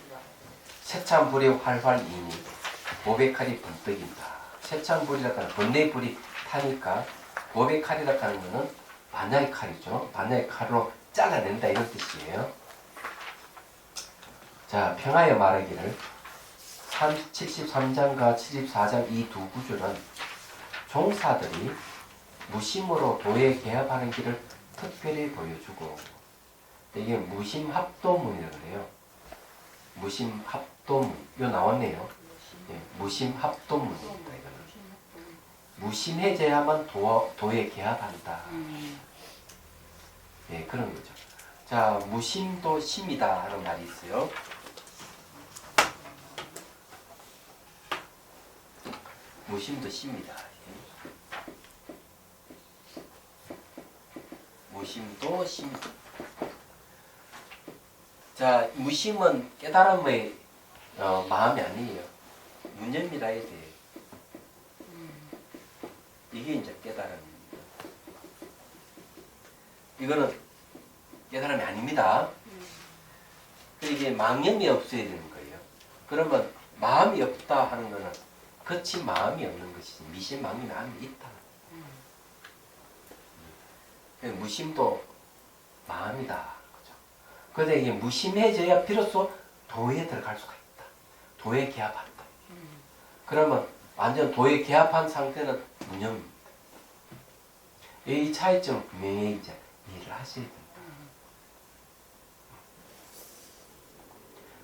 세찬불이 활활 이니 모백칼이 번뜩인다. 세찬불이라고 하는 번뇌의 불이 타니까 모백칼이라고 하는 거는 반야의 칼이죠. 반야의 칼로 잘라낸다 이런 뜻이에요. 자, 평화의 말하기를 73장과 74장 이 두 구절은 종사들이 무심으로 도에 개합하는 길을 특별히 보여주고 이게 무심합도문이라고 그래요. 무심합도문. 이거 나왔네요. 예, 무심합도문입니다. 이거는. 무심해져야만 도에 개합한다. 예, 그런 거죠. 자, 무심도 심이다 하는 말이 있어요. 무심도 심이다. 무심도 심. 자, 무심은 깨달음의 마음이 아니에요. 무념이라 해야 돼요. 이게 이제 깨달음입니다. 이거는 깨달음이 아닙니다. 이게 망념이 없어야 되는 거예요. 그러면 마음이 없다 하는 거는 거친 마음이 없는 것이지 미심망념이 안에 있다. 무심도 마음이다. 그죠? 그런데 이게 무심해져야 비로소 도에 들어갈 수가 있다. 도에 개합한다. 그러면 완전 도에 개합한 상태는 무념입니다. 이 차이점을 분명히 이제 이해를 하셔야 됩니다.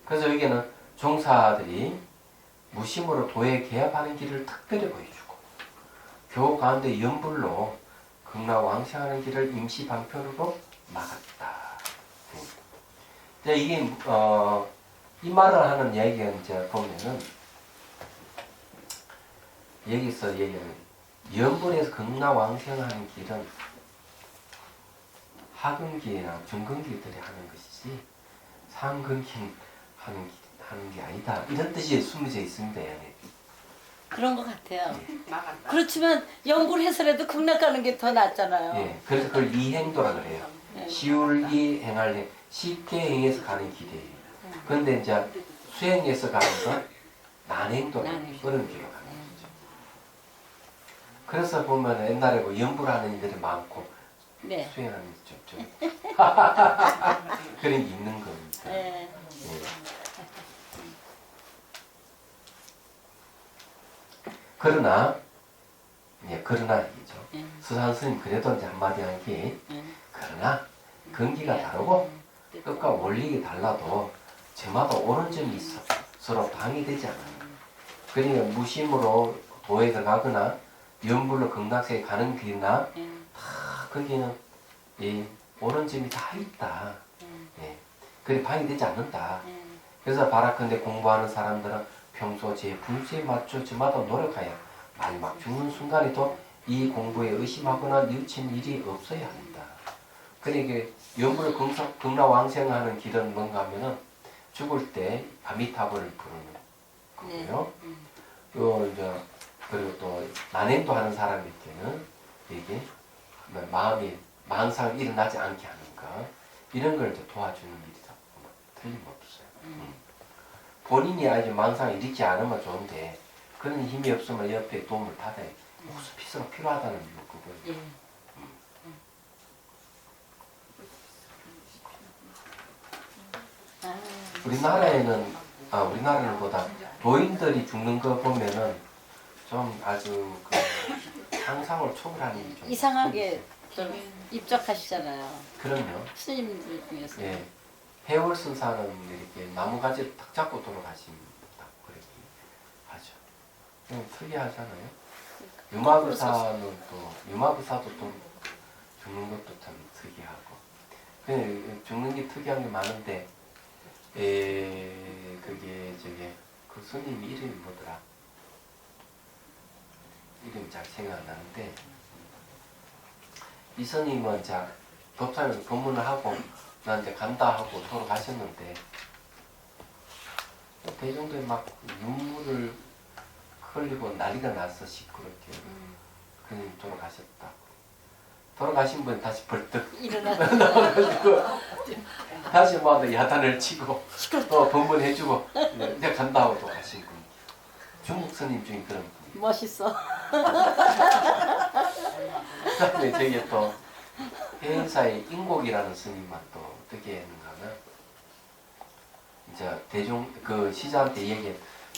그래서 여기는 종사들이 무심으로 도에 개합하는 길을 특별히 보여주고 교 가운데 연불로 극락왕생하는 길을 임시 방편으로 막았다. 이게 이 말을 하는 이야기가 이제 보면은 여기서 얘기하는 연불에서 극락왕생하는 길은 하근기나 중근기들이 하는 것이지 상근기 하는 게 아니다. 이런 뜻이 숨겨져 있습니다. 안에. 그런 것 같아요. 그렇지만 연구를 해서라도 극락 가는 게 더 낫잖아요. 예, 그래서 그걸 이행도라 그래요. 네. 시울이 행할 행, 쉽게 행해서 가는 길이에요. 그런데 이제 수행해서 가는 건 난행도라 어려운 길로 가는 거죠. 그래서 보면 옛날에 뭐 연불하는 이들이 많고 네. 수행하는 좀 그런 게 있는 겁니다. 네. 예. 그러나 이죠. 수산 스님 그래도 이제 한마디 한 게 그러나 근기가 다르고 뜻과 원리가 달라도 저마다 옳은 점이 있어 서로 방해되지 않아요. 그러니까 무심으로 도에 들어가거나 연불로 극락세에 가는 길이나 다 거기는 옳은 점이 다 있다. 예. 그게 방해되지 않는다. 그래서 바라컨대 공부하는 사람들은 평소 제 분수에 맞춰 저마다 노력하여 마지막 죽는 순간에도 이 공부에 의심하거나 뉘우친 일이 없어야 합니다. 그러니까 연불 극락왕생하는 길은 뭔가 하면은 죽을 때 아미타불을 부르는 거고요. 또 이제 그리고 또 난행도 하는 사람에게는 이게 마음이 망상을 일어나지 않게 하는 거 이런 걸 이제 도와주는 일이다. 틀림없어요. 본인이 아주 망상을 일으키지 않으면 좋은데 그런 힘이 없으면 옆에 도움을 받아야 필수로 필요하다는 그거예요. 우리나라는 보다 노인들이 죽는 거 보면은 좀 아주 그 상상을 초월하는 좀 이상하게 좀 입적하시잖아요. 그럼요. 스님들 중에서. 예. 해월 선사는 이렇게 나무가지를 탁 잡고 돌아가신다고 그렇게 하죠. 특이하잖아요. 유마부사도 또 죽는 것도 참 특이하고. 죽는 게 특이한 게 많은데, 그게 그 스님 이름이 뭐더라? 이름이 잘 생각 안 나는데, 이 스님은 법상에서 법문을 하고, 나 이제 간다 하고 돌아가셨는데, 대중들이 막 눈물을 흘리고 난리가 났어, 시끄럽게. 그님 돌아가셨다. 돌아가신 분이 다시 벌떡 일어나가지고 다시 막 야단을 치고 또 법문해주고 이제 간다 하고 또 가신 분. 중국 스님 중에 그런 분. 멋있어. 그다음에 저기 또 해인사의 인곡이라는 스님만 또 어떻게 했는가 하면 이제 대중 그 시자한테 얘기해.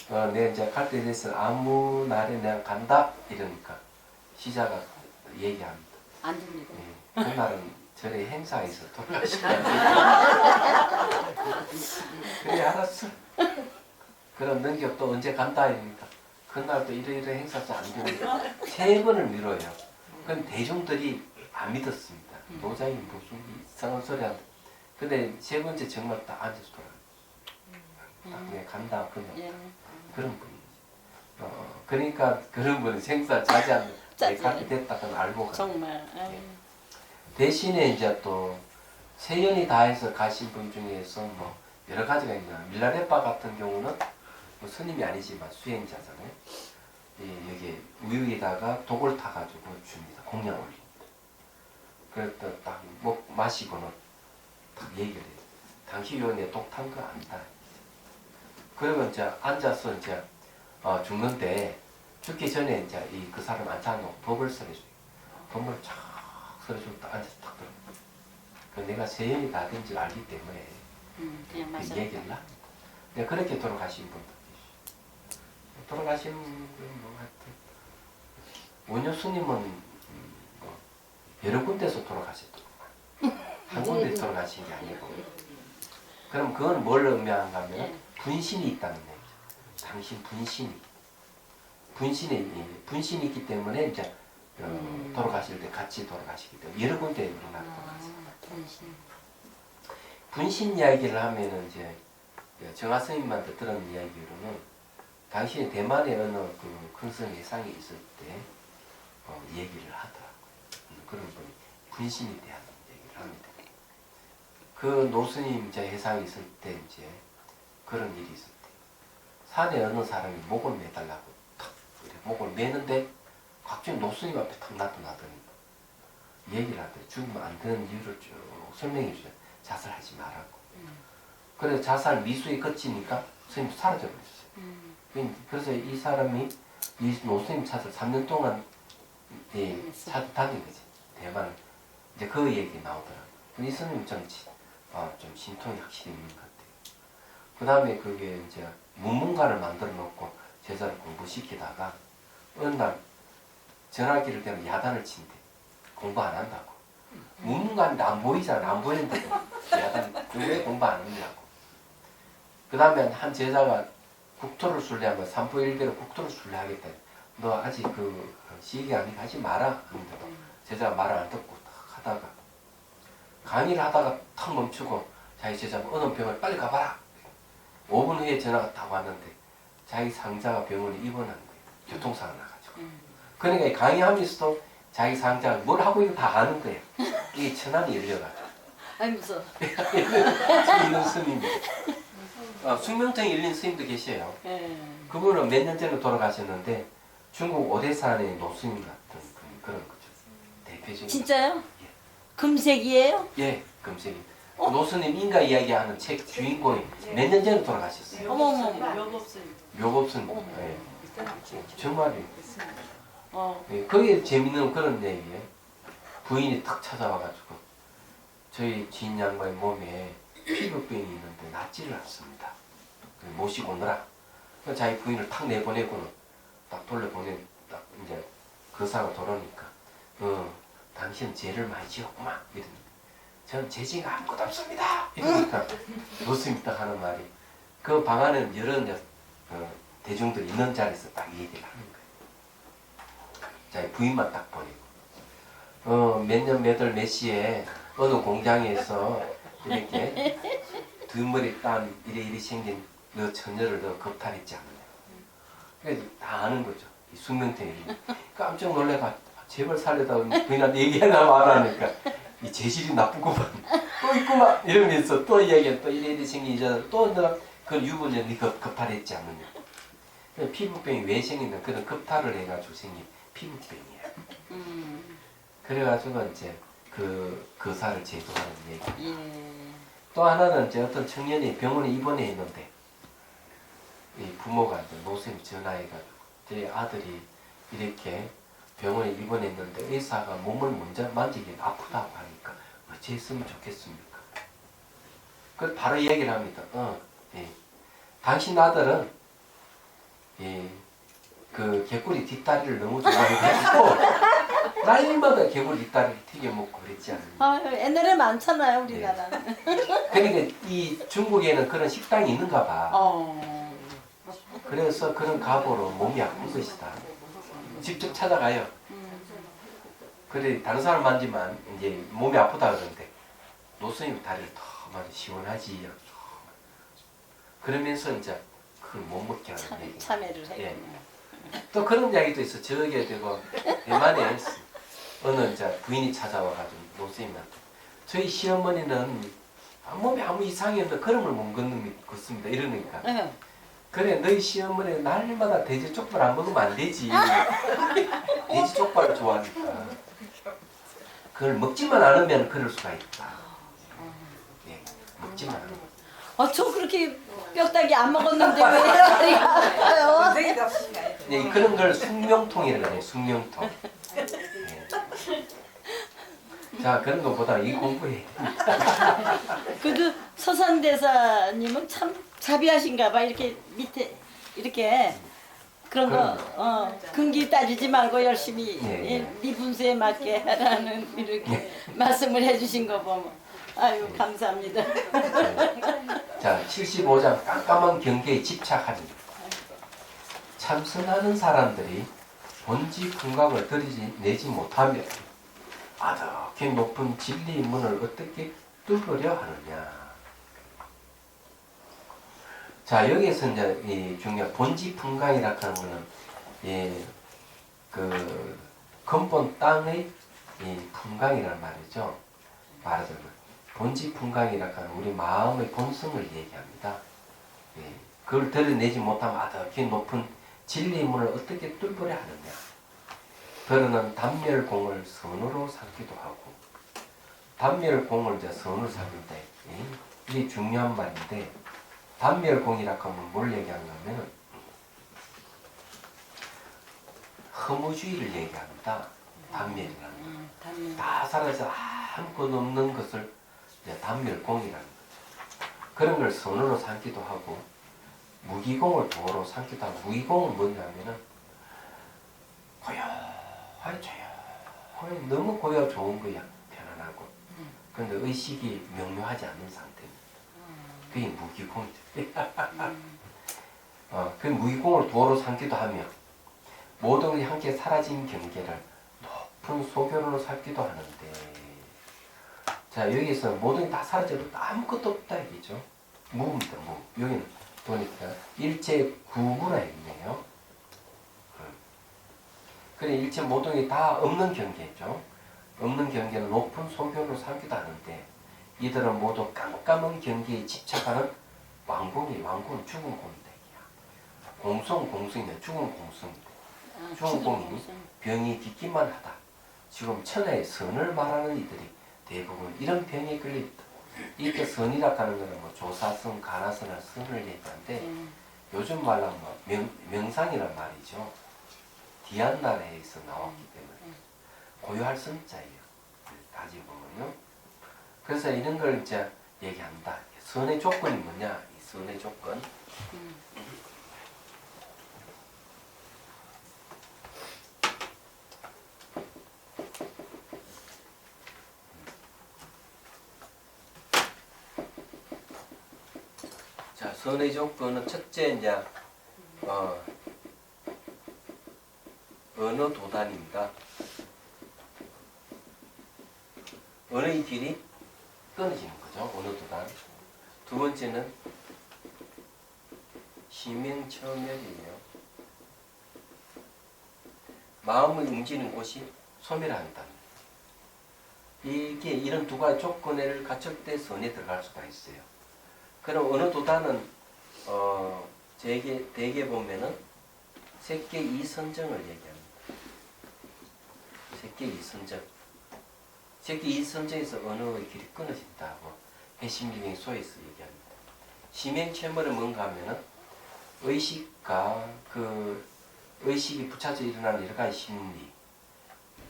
내가 이제 갈 때 됐으면 아무 날에 내가 간다 이러니까 시자가 얘기합니다. 안 됩니다. 예, 그날은 절에 행사에서 돌아가시면 그래 알았어. 그럼 넘겨 또 언제 간다 이러니까 그날 또 이러이러 행사도 안 되니까 3번을 미뤄요. 그럼 대중들이 안 믿었습니다. 도장이 무슨 이상한 소리 한다. 근데 3번째 정말 딱 앉아서 돌아가요. 딱 그냥 간다 그냥 그런 분이죠. 그러니까 그런 분은 행사 자제하는 그렇게 됐다 그건 알고 가요. 정말. 예. 대신에 이제 또 세연이 다해서 가신 분 중에서 뭐 여러 가지가 있나. 밀라레빠 같은 경우는 뭐 스님이 아니지만 수행자잖아요. 예, 여기 우유에다가 독을 타가지고 줍니다. 공양 올립니다. 그랬다 딱 마시고는 딱 얘기를 해요. 당신 요내 독탄 거 안다. 그리고 이제 앉아서 이제 죽는데 죽기 전에 이제 그 사람 앉아놓고 법을 써줘요. 법을 쫙 써주고 딱 앉아서 딱 들어. 그 내가 세연이 다 된 줄 알기 때문에 그냥 그 맞아. 얘기를 나. 네, 그렇게 돌아가신 분도 계시고. 돌아가신 분은 뭐 하여튼 원효 스님은 뭐 여러 군데서 돌아가셨더구만. 한 군데 돌아가신 게 아니고. 그럼 그건 뭘 의미하는가 하면 분신이 있다는 얘기죠. 당신 분신이 있기 때문에 이제 돌아가실 때 같이 돌아가시기 때문에 여러 군데 일어나는 거죠. 분신 이야기를 하면은 이제 정화 스님한테 들은 이야기로는 당신이 대만의 어느 그 큰성 회상에 있을 때 얘기를 하더라고요. 그런 분이 분신에 대한 얘기를 합니다. 그 노스님 이제 회상에 있을 때 이제 그런 일이 있을 때 산에 어느 사람이 목을 매달라고 탁 목을 매는데 갑자기 노스님 앞에 탁 나타나더니 얘기를 하더니 죽으면 안 되는 이유를 쭉 설명해 주죠. 자살하지 말라고. 그래서 자살 미수에 거치니까 스님도 사라져 버렸어요. 그래서 이 사람이 이 노스님 찾아 3년 동안 다닌 거지. 대만 이제 그 얘기 나오더라고요. 이 스님 좀 신통이 확실히 있는 것 같아요. 그 다음에 그게 이제 문문가를 만들어 놓고 제자를 공부시키다가 어느 날 전화기를 대면 야단을 친대. 공부 안 한다고. 문문가인데 안 보이잖아. 안 보이는데 야단 왜 공부 안 하냐고. 그 다음에 한 제자가 국토를 순례하면 삼포일대로 국토를 순례하겠다. 너 아직 그 시기 아니 가지 마라. 하는데도 제자가 말을 안 듣고 딱 하다가 강의를 하다가 탁 멈추고 자기 제자가 어느 병을 빨리 가봐라. 5분 후에 전화가 딱 왔는데 자기 상자가 병원에 입원한 거예요. 교통사고 나가지고. 그러니까 이 강의하면서도 자기 상자가 뭘 하고 있는 다 아는 거예요. 이게 천안이 열려가지고. 아이 무서워. 이런 스님이. 숙명통에 열린 스님도 계셔요. 그분은 몇 년 전에 돌아가셨는데 중국 오대산의 노스님 같은 그런 거죠. 대표적인. 진짜요? 금색이에요? 예, 금색이. 노스님 인가 이야기하는 책 주인공이 몇 년 전에 돌아가셨어요. 어머머. 묘법스님. 예. 정말이에요. 예, 그게 재밌는 그런 얘기예요. 부인이 탁 찾아와가지고 저희 지인 양반의 몸에 피부병이 있는데 낫지를 않습니다. 모시고 오느라. 그래서 자기 부인을 탁 내보내고는 딱 돌려보내 딱 이제 그 사가 돌아오니까 당신은 죄를 많이 지었구만 이러니까 저는 죄지가 아무것도 없습니다 이러니까 노스님이 딱 하는 말이 그 방 안에는 여러 이제 대중들이 있는 자리에서 딱 얘기를 하는 거예요. 자기 부인만 딱 보내고 몇 년 몇 월 몇 시에 어느 공장에서 이렇게 뒷머리 딴 이래 생긴 너 처녀를 너 겁탈했지 않느냐. 그래서 다 아는 거죠. 이 숙명탱이. 깜짝 놀래가 제발 살려다 부인한테 얘기하나 말하니까 이 재질이 나쁘구만. 또 있구만. 이러면서 또 이야기해. 또 이래 생긴 여자들 또 너 그 유부녀 네 겁탈했지 않느냐. 피부병이 왜 생기는 그런 겁탈을 해가지고 생긴 피부병이에요. 그래가지고 이제 그 거사를 제도하는 얘기. 또 하나는 이제 어떤 청년이 병원에 입원해 있는데 이 부모가 이제 노선이 전화해가지고 제 아들이 이렇게 병원에 입원했는데 의사가 몸을 먼저 만지기 아프다고 하니까 어찌 했으면 좋겠습니까? 그 바로 얘기를 합니다. 예. 당신 아들은 그 개구리 뒷다리를 너무 좋아해가지고 날마다 개구리 뒷다리를 튀겨 먹고 그랬지 않습니까? 옛날에 많잖아요 우리나라. 그러니까 이 중국에는 그런 식당이 있는가 봐. 그래서 그런 각오로 몸이 아픈 것이다. 직접 찾아가요. 그래 다른 사람 만지면 이제 몸이 아프다 그러는데 노스님 다리를 더 많이 시원하지. 그러면서 이제 그걸 못 먹게 하는 얘기. 참여를 했군요. 예. 또 그런 이야기도 있어. 저게 되고 대만에 어느 이제 부인이 찾아와가지고 노스님한테 저희 시어머니는 몸에 아무 이상이 없는데 걸음을 못 걷습니다. 이러니까. 그래 너희 시어머니 날마다 돼지 족발 안 먹으면 안 되지. 돼지 족발을 좋아하니까. 그걸 먹지만 않으면 그럴 수가 있다. 예. 먹지만 않아요. 저 그렇게 뼈다귀 안 먹었는데 왜 다리가 아파요? 건더기도 없으니까. 네, 그런 걸 숙명통이라고 해요. 숙명통. 네. 자, 그런 것보다 이 공부해. 그래도 서산대사님은 참 자비하신가 봐. 이렇게 밑에 이렇게 그런 거 근기 따지지 말고 열심히 예. 네 분수에 맞게 하라는 이렇게 말씀을 해주신 거 보면 아유 감사합니다. 자, 75장 깜깜한 경계에 집착하니 참선하는 사람들이 본지 궁각을 들이내지 못하며 아득히 높은 진리의 문을 어떻게 뚫으려 하느냐. 자, 여기에서 이제 이 중요한 본지 풍광이라 하는 거는 그 근본 땅의 이 풍광이란 말이죠. 말하자면 본지 풍광이라 하는 우리 마음의 본성을 얘기합니다. 그걸 드러내지 못하면 아득히 높은 진리의 문을 어떻게 뚫으려 하느냐. 그러는 단멸공을 선으로 삼기도 하고 단멸공을 이제 선으로 삼을 때 이게 중요한 말인데 단멸공이라 하면 뭘 얘기하는가 하면 허무주의를 얘기합니다. 단멸이라는 거. 다 사라져 아무것도 없는 것을 이제 단멸공이라는 거죠. 그런 걸 선으로 삼기도 하고 무기공을 도로 삼기도 하고 무기공은 뭐냐면은 고요하게 조용하게 너무 고요 좋은 거야. 편안하고. 그런데 의식이 명료하지 않은 상태입니다. 그게 무기공이죠. 그 무기공을 도로 삼기도 하며 모든 것이 함께 사라진 경계를 높은 소견으로 삼기도 하는데 자 여기서 모든 게 다 사라져도 아무것도 없다 얘기죠. 무입니다. 무. 여기는 보니까 일체 구구라 있네요. 그래 일체 모든 게 다 없는 경계죠. 없는 경계는 높은 소견으로 삼기도 하는데 이들은 모두 깜깜한 경계에 집착하는 왕궁은 죽은 공덕이야. 공성이네. 죽은 공성인데 죽은 공이 병이 깊기만 하다. 지금 천하의 선을 말하는 이들이 대부분 이런 병에 걸려있다. 이때 선이라 하는 것은 뭐 조사선, 가나선을 선을 얘기하는데 요즘 말로 뭐 명상이란 말이죠. 디안나라에서 나왔기 때문에 고요할 선자예요. 다시 보면요. 그래서 이런 걸 이제 얘기한다. 선의 조건이 뭐냐? 이 선의 조건. 자, 선의 조건은 첫째 이제 언어 도단입니다. 언어의 길이 끊어지는 거죠. 언어 도단. 두 번째는 심행처멸이에요. 마음을 움직이는 곳이 소멸한다. 이게 이런 두 가지 조건을 갖출 때 선에 들어갈 수가 있어요. 그럼 언어 도단은 대개 보면은 색계 이선정을 얘기합니다. 색계 이선정. 색계 이선정에서 언어의 길이 끊어진다고 해심기행 소에서 얘기합니다. 심행체멸은 뭔가 하면은 의식과 그 의식이 붙여져 일어나는 여러 가지 심리,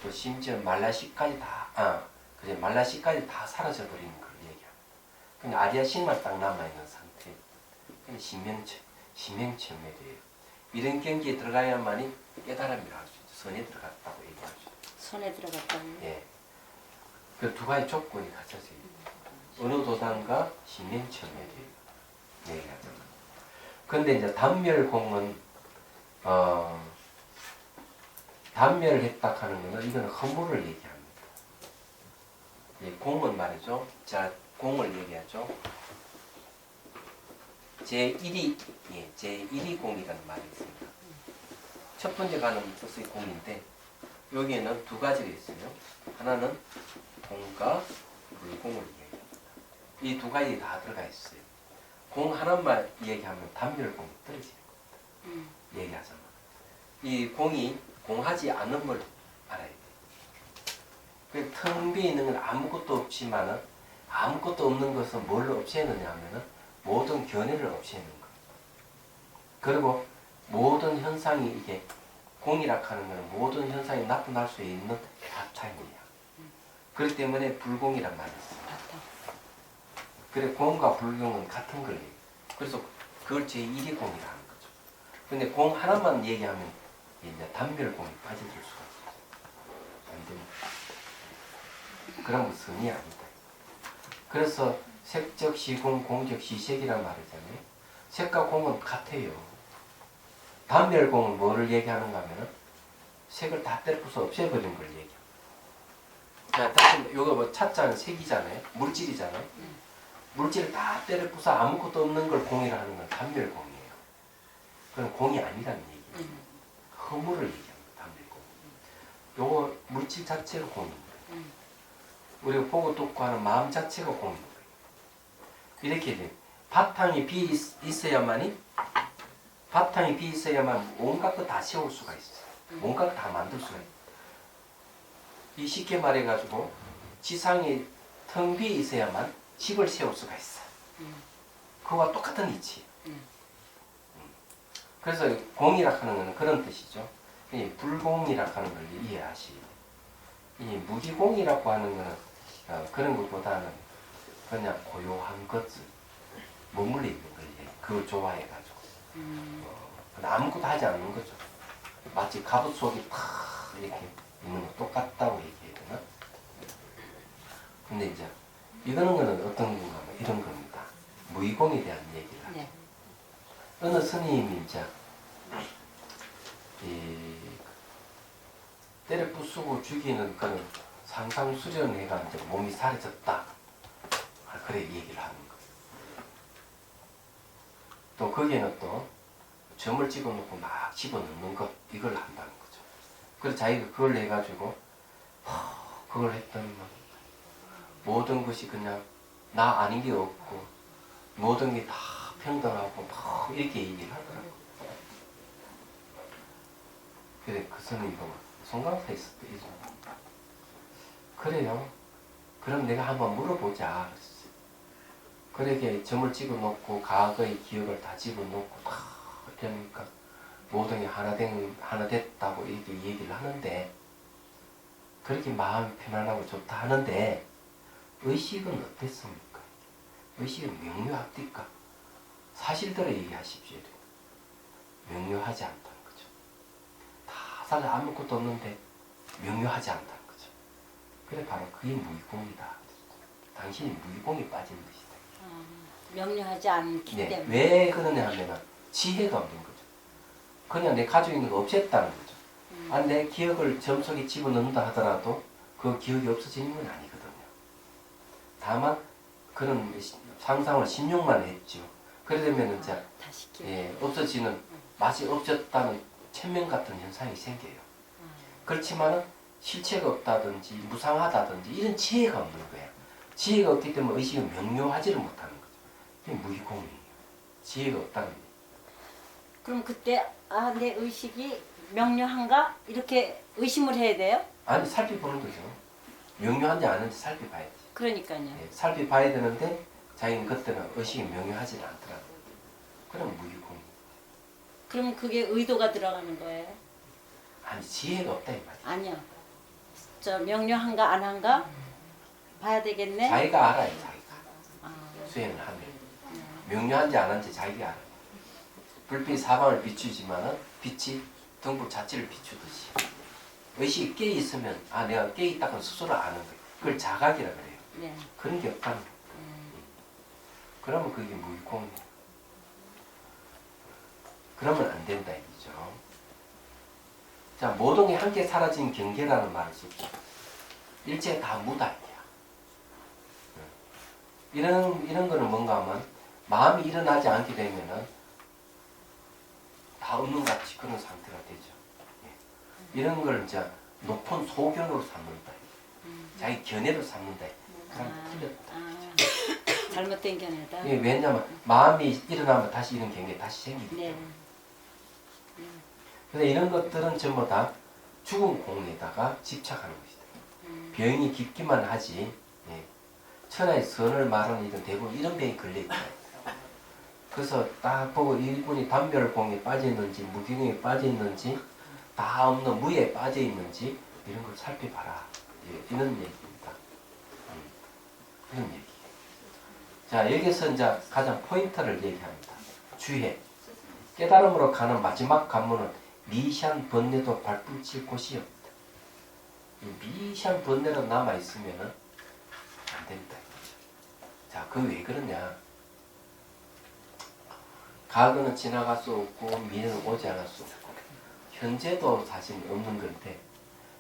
또 심지어 말라식까지 말라식까지 다 사라져 버리는 걸 얘기합니다. 그냥 아리아식만 딱 남아 있는 상태. 그냥 심행체멸이에요. 이런 경기에 들어가야만이 깨달음이라고 할 수 있죠. 선에 들어갔다고 얘기할 수 있죠. 손에 들어갔다고. 예. 그 두 가지 조건이 갖춰져 있습니다. 언어 도단과 심행체멸이 얘기하죠. 근데 이제 단멸공은 단멸을 했다 하는 것은 이거는 허물을 얘기합니다. 예, 공은 말이죠. 자, 공을 얘기하죠. 제1위, 제1위 공이라는 말이 있습니다. 첫 번째 가는 뜻의 공인데 여기에는 두 가지가 있어요. 하나는 공과 불공을 얘기합니다. 이 두 가지 다 들어가 있어요. 공 하나만 얘기하면 단멸공이 떨어지는 겁니다. 얘기하자면 이 공이 공하지 않음을 알아야 돼요. 텅 비어 있는 건 아무것도 없지만은 아무것도 없는 것은 뭘 없애느냐 하면은 모든 견해를 없애는 거예요. 그리고 모든 현상이 이게 공이라 하는 것은 모든 현상이 나타날 수 있는 바탕이에요. 그렇기 때문에 불공이란 말이 있어요. 바탕. 그래 공과 불공은 같은 거예요. 그래서 그걸 제1의 공이라 하는 거죠. 근데 공 하나만 얘기하면 이제 단별공이 빠져들 수가 있어요. 안 됩니다. 그런 건 선이 아니다. 그래서 색적 시공, 공적 시색이란 말이잖아요. 색과 공은 같아요. 단별공은 뭐를 얘기하는가 하면은 색을 다 때려부숴 없애버리는 걸 얘기해요. 자, 다시 요거 뭐 차자는 색이잖아요. 물질이잖아요. 물질을 다 때려부숴 아무것도 없는 걸 공이라 하는 건 단별공이에요. 그건 공이 아니라는 얘기예요. 허물을 얘기합니다. 단별공. 요거 물질 자체가 공입니다. 우리가 보고 듣고 하는 마음 자체가 공인 거예요. 이렇게 돼. 바탕이 비 있어야만이 바탕이 비 있어야만 온갖 거 다 세울 수가 있어요. 온갖 거 다 만들 수가 있어요. 이 쉽게 말해가지고 지상에 텅 비 있어야만 집을 세울 수가 있어. 그와 똑같은 이치. 그래서 공이라 하는 것은 그런 뜻이죠. 이 불공이라 하는 걸 이해하시고 이 무기공이라고 하는 것은 그런 것보다는 그냥 고요한 것을 머물러 있는 걸 그걸 좋아해가지고 아무것도 하지 않는 거죠. 마치 갑옷 속에 탁 이렇게 있는 거 똑같다고 얘기해야 되나? 근데 이제 이거는 거는 어떤 건가 하면 이런 겁니다. 무의공에 대한 얘기를 하죠. 네. 어느 스님이 이제 이 때려 부수고 죽이는 그런 상상 수련회가 이제 몸이 사라졌다. 그래 얘기를 하는 거. 또 거기에는 또 점을 찍어놓고 막 집어넣는 것 이걸 한다는 거죠. 그래서 자기가 그걸 해가지고 그걸 했더니 모든 것이 그냥 나 아닌 게 없고 모든 게 다 평등하고 이렇게 얘기를 하더라고. 그래 그 스님이 송강사 있을 때 그래요. 그럼 내가 한번 물어보자. 그러게 점을 찍어놓고 과거의 기억을 다 집어넣고 그러니까 모든 게 하나 됐다고 이렇게 얘기를 하는데 그렇게 마음이 편안하고 좋다 하는데 의식은 어땠습니까? 의식은 명료합니까? 사실대로 얘기하십시오. 명료하지 않다는 거죠. 다 사실 아무것도 없는데 명료하지 않다는 거죠. 그래 바로 그게 무의공이다. 당신이 무의공에 빠진 것이다. 명료하지 않기 네, 때문에. 왜 그러냐 하면 지혜가 없는 거죠. 그냥 내 가지고 있는 거 없앴다는 거죠. 내 기억을 점 속에 집어넣는다 하더라도 그 기억이 없어지는 건 아니거든요. 다만 그런 상상을 16만 했죠. 그러면 이제 다시 기억. 없어지는 맛이 없었다는 천명 같은 현상이 생겨요. 그렇지만은 실체가 없다든지 무상하다든지 이런 지혜가 없는 거예요. 지혜가 없기 때문에 의식은 명료하지를 못하는 거죠. 그게 무의공이에요. 지혜가 없다는 거예요. 그럼 그때 내 의식이 명료한가? 이렇게 의심을 해야 돼요? 아니 살펴보는 거죠. 명료한지 아닌지 살펴봐야지. 그러니까요. 살펴봐야 되는데 자기는 그때는 의식이 명료하지 않더라고요. 그럼 무의공. 그럼 그게 의도가 들어가는 거예요? 아니 지혜가 없다 이 말이야. 아니요. 저 명료한가 안 한가 봐야 되겠네. 자기가 알아요. 자기가 아, 수행을 하면 명료한지 안 한지 자기가 알아요. 불빛 사방을 비추지만은 빛이 등불 자체를 비추듯이 의식이 깨 있으면 내가 깨 있다고 스스로 아는 거예요. 그걸 자각이라 그래요. 네. 그런 게 없다는 거예요. 그러면 그게 무의공이에요. 그러면 안 된다 이거죠. 자, 모든 게 함께 사라진 경계라는 말을 쓰고 일체 다 무다이야. 이런 거는 뭔가 하면 마음이 일어나지 않게 되면은 다 없는 같이 그런 상태가 되죠. 이런 걸 이제 높은 소견으로 삼는다. 자기 견해로 삼는다. 그럼 틀렸다. 잘못된 견해다. 왜냐하면 마음이 일어나면 다시 이런 경계 다시 생기기 네. 때문에. 그래서 이런 것들은 전부 다 죽은 공에다가 집착하는 것이다. 병이 깊기만 하지 천하의 선을 말하는 이런 대부분 이런 병이 걸려있다. 그래서 딱 보고 이분이 단별공에 빠져있는지 무기경에 빠져있는지 다 없는 무에 빠져있는지 이런 걸 살펴봐라. 예, 이런 얘기입니다. 이런 얘기. 자, 여기서 이제 가장 포인트를 얘기합니다. 주해. 깨달음으로 가는 마지막 관문은 미시한 번뇌도 발붙일 곳이 없다. 이 미시한 번뇌가 남아있으면 안 된다. 자, 그 왜 그러냐. 과거는 지나갈 수 없고 미래는 오지 않을 수 없고 현재도 사실 없는 건데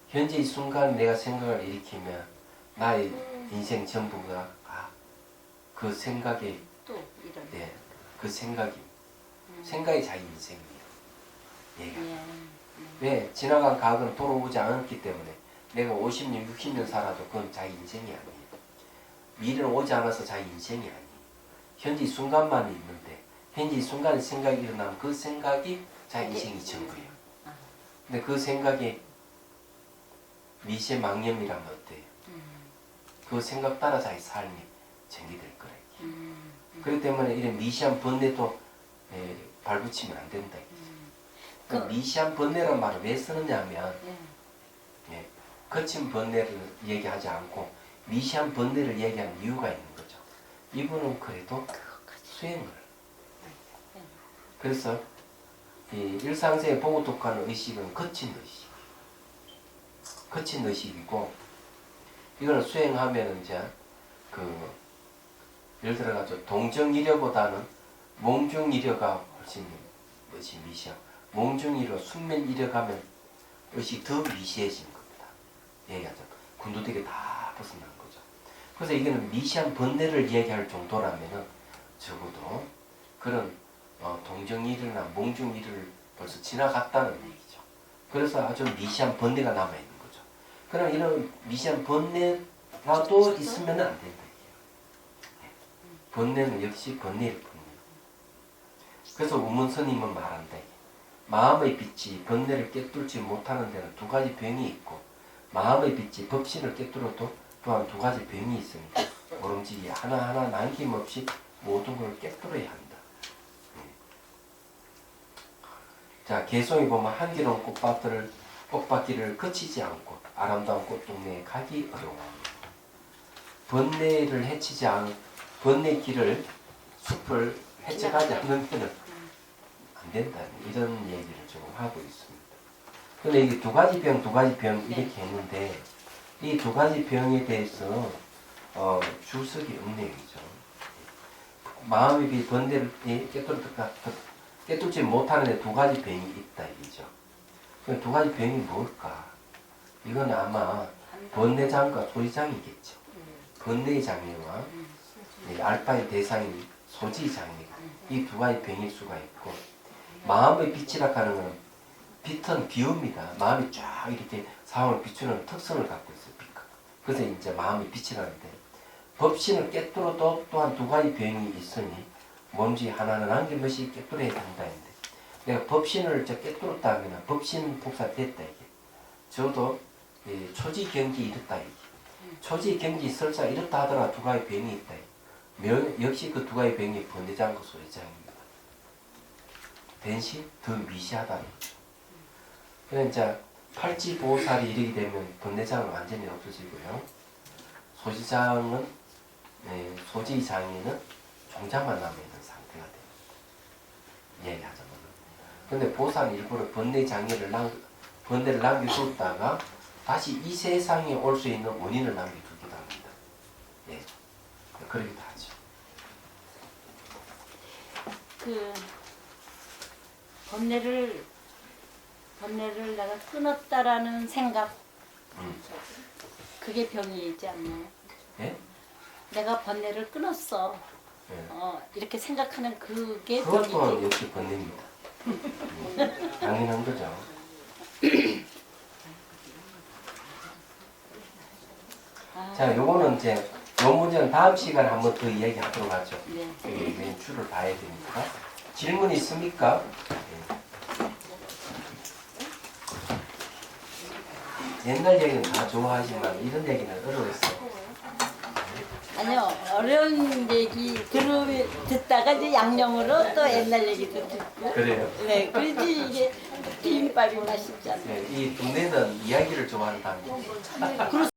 현재 이 순간 내가 생각을 일으키면 나의 인생 전부가 그 생각에 또 이런. 네, 그 생각이 자기 인생이에요. 얘가. 예. 왜? 지나간 과거는 돌아오지 않았기 때문에 내가 50년, 60년 살아도 그건 자기 인생이 아니에요. 미래는 오지 않아서 자기 인생이 아니에요. 현재 이 순간만 있는데 현재 이 순간에 생각이 일어나면 그 생각이 자기 인생이 전부예요. 근데 그 생각이 미시망념이라면 어때요? 그 생각 따라 자기 삶이 전개될 거예요. 그렇기 때문에 이런 미시한 번뇌도 발붙이면 안 된다. 그 미시한 번뇌란 말을 왜 쓰느냐 하면 거친 번뇌를 얘기하지 않고 미시한 번뇌를 얘기하는 이유가 있는 거죠. 이분은 그래도 수행을. 그래서 이 일상생에 보고 독하는 의식은 거친 의식. 거친 의식이고 이걸 수행하면 이제 예를 들어가지고 동정이려보다는 몽중이려가 훨씬 미시하고 몽중이려 숙면이려가면 의식이 더 미시해진 겁니다. 얘기하자면 군두되게 다 벗어난 거죠. 그래서 이거는 미시한 번뇌를 얘기할 정도라면은 적어도 그런 동정이려나 몽중이려를 벌써 지나갔다는 얘기죠. 그래서 아주 미시한 번뇌가 남아있는 거죠. 그럼 이런 미시한 번뇌라도 있으면 안 된다. 번뇌는 역시 번뇌일 뿐이에요. 그래서 우문스님은 말한다. 마음의 빛이 번뇌를 깨뚫지 못하는 데는 두 가지 병이 있고 마음의 빛이 법신을 깨뚫어도 또한 두 가지 병이 있습니다. 모름지기 하나하나 남김없이 모든 걸 깨뚫어야 한다. 자, 개송에 보면 한기로운 꽃밭길을 거치지 않고 아름다운 꽃동네에 가기 어려워합니다. 번뇌를 해치지 않은 번뇌 길을 숲을 헤쳐가지 않는 데는 안 된다. 이런 얘기를 조금 하고 있습니다. 근데 이게 두 가지 병 이렇게 했는데 이 두 가지 병에 대해서 주석이 없네요. 그죠? 마음이 번뇌를 깨뚫지 못하는 데 두 가지 병이 있다. 이죠. 두 가지 병이 뭘까? 이건 아마 번뇌장과 소지장이겠죠. 번뇌의 장애와 알파의 대상인 소지 장애 이 두 가지 병일 수가 있고 마음의 빛이라 하는 것은 빛은 비웁니다. 마음이 쫙 이렇게 상황을 비추는 특성을 갖고 있어요. 빛과. 그래서 이제 마음의 빛이라는데 법신을 깨뚫어도 또한 두 가지 병이 있으니 몸지 하나는 남김없이 깨뚫어야 된다는데 내가 법신을 깨뚫었다 하면 법신 복사됐다 이게. 저도 초지경지 이렇다 이게. 초지경지 설사 이렇다 하더라 두 가지 병이 있다 이게. 역시 그 두 가지 병이 번뇌장과 소지장입니다. 대신 더 미시하다는 거죠. 그래서 이제 팔지보살이 이르게 되면 번뇌장은 완전히 없어지고요. 소지장은 소지장에는 종자만 남아있는 상태가 돼요. 얘기하자면. 근데 보살은 일부러 번뇌를 남겨두었다가 다시 이 세상에 올 수 있는 원인을 남겨두기도 합니다. 예. 그러기도 하죠. 번뇌를 내가 끊었다라는 생각 그게 병이 있지 않나요? 예? 내가 번뇌를 끊었어. 예. 이렇게 생각하는 그게 그것 또한 병이지. 역시 번뇌입니다. 당연한 거죠. 자, 요거는 이제 요 문제는 다음 시간에 한번 더 이야기하도록 하죠. 네. 멘추를 봐야 되니까. 질문 있습니까? 옛날 얘기는 다 좋아하지만 이런 얘기는 어려웠어요. 아니요, 어려운 얘기 듣다가 이제 양념으로 또 옛날 얘기도 듣고. 그래요. 네, 그렇지 이게 비빔밥이 맛있잖아요. 네, 이 두뇌는 이야기를 좋아한다는 거죠.